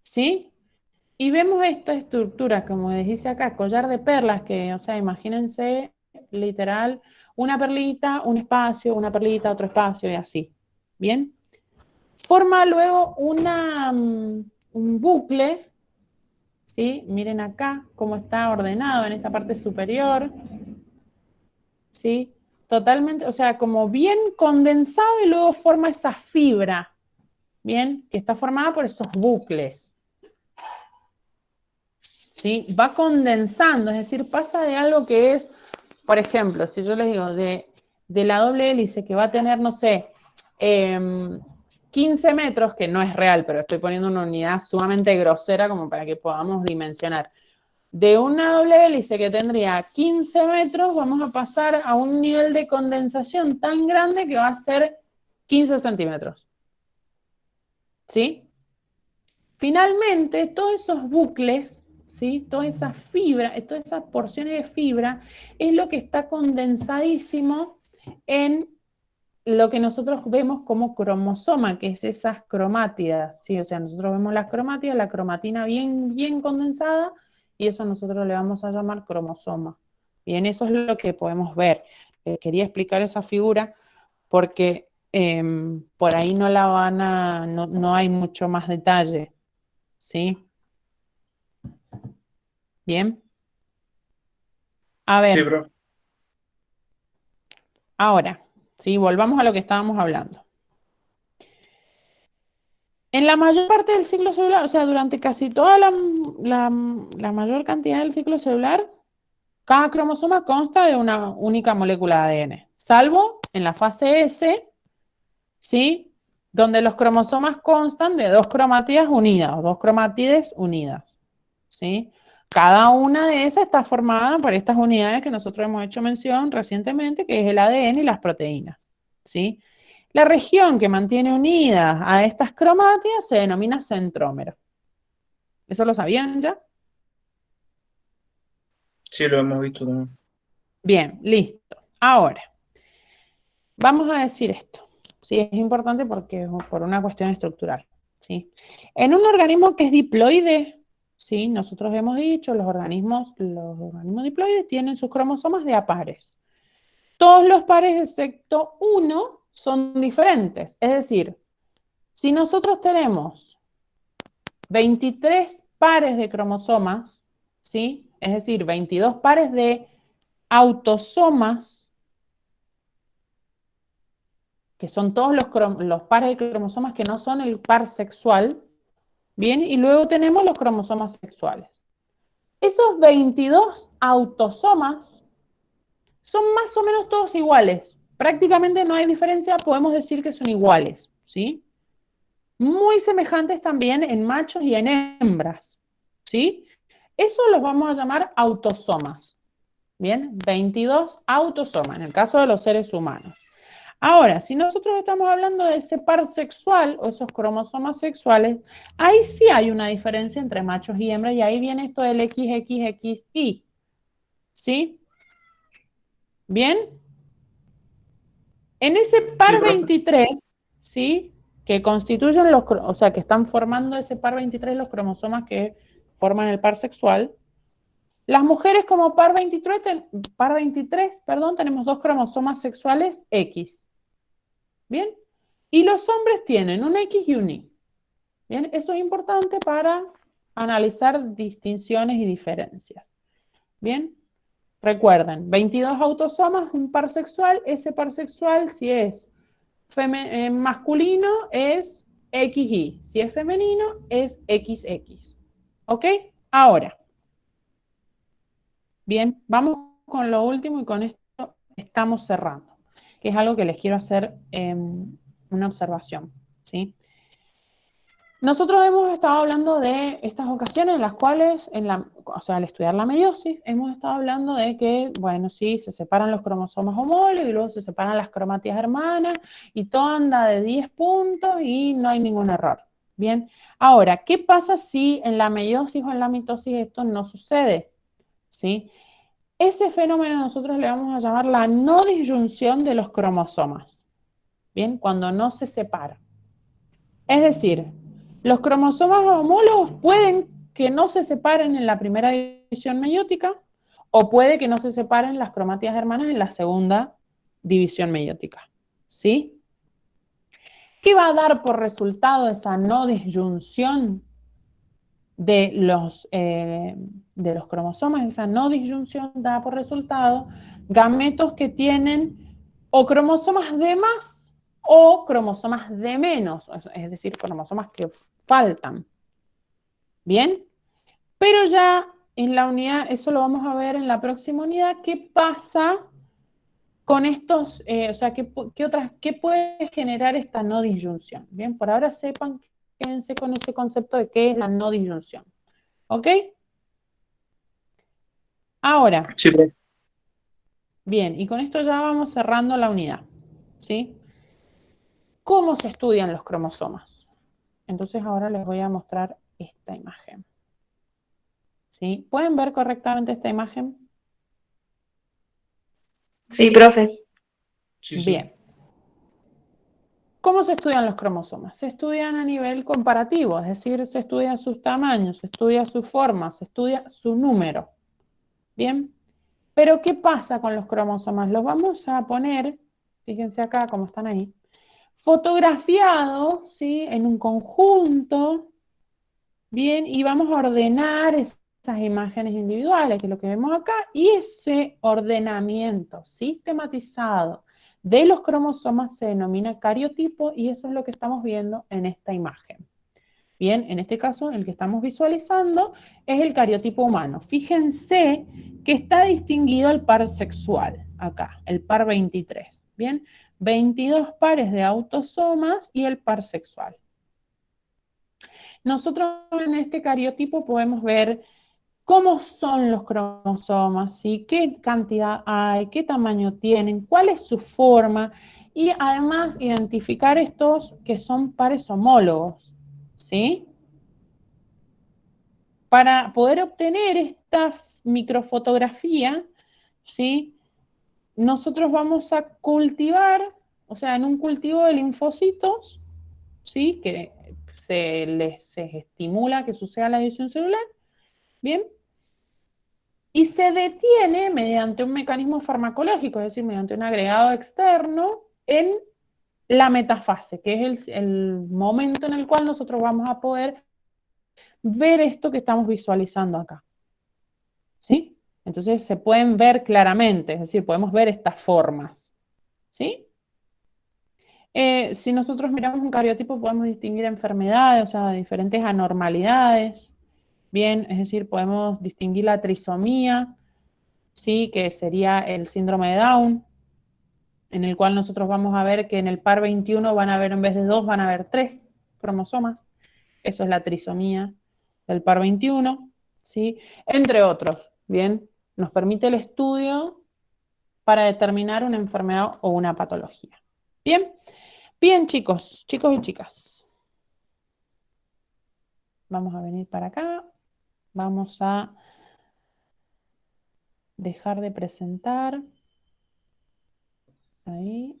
¿sí? Y vemos esta estructura, como les dice acá, collar de perlas, que, o sea, imagínense, literal, una perlita, un espacio, una perlita, otro espacio y así. ¿Bien? Forma luego un bucle, ¿sí? Miren acá cómo está ordenado en esta parte superior, ¿sí? Totalmente, o sea, como bien condensado y luego forma esa fibra, ¿bien? Que está formada por esos bucles. ¿Sí? Va condensando, es decir, pasa de algo que es, por ejemplo, si yo les digo, de la doble hélice que va a tener, no sé, 15 metros, que no es real, pero estoy poniendo una unidad sumamente grosera como para que podamos dimensionar. De una doble hélice que tendría 15 metros, vamos a pasar a un nivel de condensación tan grande que va a ser 15 centímetros. ¿Sí? Finalmente, todos esos bucles, ¿sí? Toda esa fibra, todas esas porciones de fibra, es lo que está condensadísimo en lo que nosotros vemos como cromosoma, que es esas cromátidas, ¿sí? O sea, nosotros vemos las cromátidas, la cromatina bien, bien condensada, y eso nosotros le vamos a llamar cromosoma. Bien, eso es lo que podemos ver. Quería explicar esa figura porque por ahí no hay mucho más detalle. ¿Sí? Bien. A Sí, ver, profe. ahora, ¿sí? Volvamos a lo que estábamos hablando. En la mayor parte del ciclo celular, o sea, durante casi toda la mayor cantidad del ciclo celular, cada cromosoma consta de una única molécula de ADN, salvo en la fase S, ¿sí? Donde los cromosomas constan de dos cromátidas unidas, o dos cromátides unidas, ¿sí? Cada una de esas está formada por estas unidades que nosotros hemos hecho mención recientemente, que es el ADN y las proteínas, ¿sí? La región que mantiene unidas a estas cromátidas se denomina centrómero. ¿Eso lo sabían ya? Sí, lo hemos visto también. Bien, listo. Ahora, vamos a decir esto. Sí, es importante porque es por una cuestión estructural. ¿Sí? En un organismo que es diploide, ¿sí? Nosotros hemos dicho, los organismos diploides tienen sus cromosomas de a pares. Todos los pares excepto uno son diferentes. Es decir, si nosotros tenemos 23 pares de cromosomas, ¿sí? Es decir, 22 pares de autosomas, que son todos los pares de cromosomas que no son el par sexual, ¿bien? Y luego tenemos los cromosomas sexuales. Esos 22 autosomas son más o menos todos iguales. Prácticamente no hay diferencia, podemos decir que son iguales, ¿sí? Muy semejantes también en machos y en hembras, ¿sí? Eso los vamos a llamar autosomas, ¿bien? 22 autosomas, en el caso de los seres humanos. Ahora, si nosotros estamos hablando de ese par sexual o esos cromosomas sexuales, ahí sí hay una diferencia entre machos y hembras y ahí viene esto del XXXY, ¿sí? ¿Bien? En ese Sí, par profe. 23, ¿sí? Que constituyen o sea, que están formando ese par 23 los cromosomas que forman el par sexual. Las mujeres como par 23, tenemos dos cromosomas sexuales X. ¿Bien? Y los hombres tienen un X y un Y. ¿Bien? Eso es importante para analizar distinciones y diferencias. ¿Bien? Recuerden, 22 autosomas, un par sexual. Ese par sexual, si es masculino, es XY. Si es femenino, es XX. ¿Ok? Ahora, bien, vamos con lo último y con esto estamos cerrando, que es algo que les quiero hacer una observación, ¿sí? Nosotros hemos estado hablando de estas ocasiones en las cuales, o sea, al estudiar la meiosis, hemos estado hablando de que, bueno, sí, se separan los cromosomas homólogos y luego se separan las cromátidas hermanas y todo anda de 10 puntos y no hay ningún error. Bien, ahora, ¿qué pasa si en la meiosis o en la mitosis esto no sucede? ¿Sí? Ese fenómeno nosotros le vamos a llamar la no disyunción de los cromosomas. Bien, cuando no se separan. Es decir, los cromosomas homólogos pueden que no se separen en la primera división meiótica o puede que no se separen las cromátidas hermanas en la segunda división meiótica. ¿Sí? ¿Qué va a dar por resultado esa no disyunción de los cromosomas? Esa no disyunción da por resultado gametos que tienen o cromosomas de más o cromosomas de menos, es decir, cromosomas que faltan. ¿Bien? Pero ya en la unidad, eso lo vamos a ver en la próxima unidad, ¿qué pasa con estos, o sea, qué puede generar esta no disyunción? Bien, por ahora quédense con ese concepto de qué es la no disyunción. ¿Ok? Ahora, Sí, profe. bien, y con esto ya vamos cerrando la unidad, ¿sí? ¿Cómo se estudian los cromosomas? Entonces ahora les voy a mostrar esta imagen. ¿Sí? ¿Pueden ver correctamente esta imagen? Sí, profe. Sí, sí. Bien. ¿Cómo se estudian los cromosomas? Se estudian a nivel comparativo, es decir, se estudian sus tamaños, se estudia su forma, se estudia su número. ¿Bien? Pero ¿qué pasa con los cromosomas? Los vamos a poner, fíjense acá cómo están ahí, fotografiados, ¿sí? En un conjunto, bien, y vamos a ordenar esas imágenes individuales, que es lo que vemos acá, y ese ordenamiento sistematizado de los cromosomas se denomina cariotipo y eso es lo que estamos viendo en esta imagen. Bien, en este caso el que estamos visualizando es el cariotipo humano. Fíjense que está distinguido el par sexual, acá, el par 23. Bien, 22 pares de autosomas y el par sexual. Nosotros en este cariotipo podemos ver cómo son los cromosomas, ¿sí? Qué cantidad hay, qué tamaño tienen, cuál es su forma y además identificar estos que son pares homólogos, ¿sí? Para poder obtener esta microfotografía, ¿sí? nosotros vamos a cultivar, o sea, en un cultivo de linfocitos, ¿sí? Que se estimula que suceda la división celular, ¿bien? Y se detiene mediante un mecanismo farmacológico, es decir, mediante un agregado externo, en la metafase, que es el momento en el cual nosotros vamos a poder ver esto que estamos visualizando acá. ¿Sí? Entonces se pueden ver claramente, es decir, podemos ver estas formas. ¿Sí? Si nosotros miramos un cariotipo podemos distinguir enfermedades, o sea, diferentes anormalidades. Bien, es decir, podemos distinguir la trisomía, ¿sí? Que sería el síndrome de Down, en el cual nosotros vamos a ver que en el par 21 van a haber, en vez de 2, van a haber 3 cromosomas. Eso es la trisomía del par 21, ¿sí? Entre otros, ¿bien? Nos permite el estudio para determinar una enfermedad o una patología. ¿Bien? Bien, chicos y chicas. Vamos a venir para acá. Vamos a dejar de presentar. Ahí.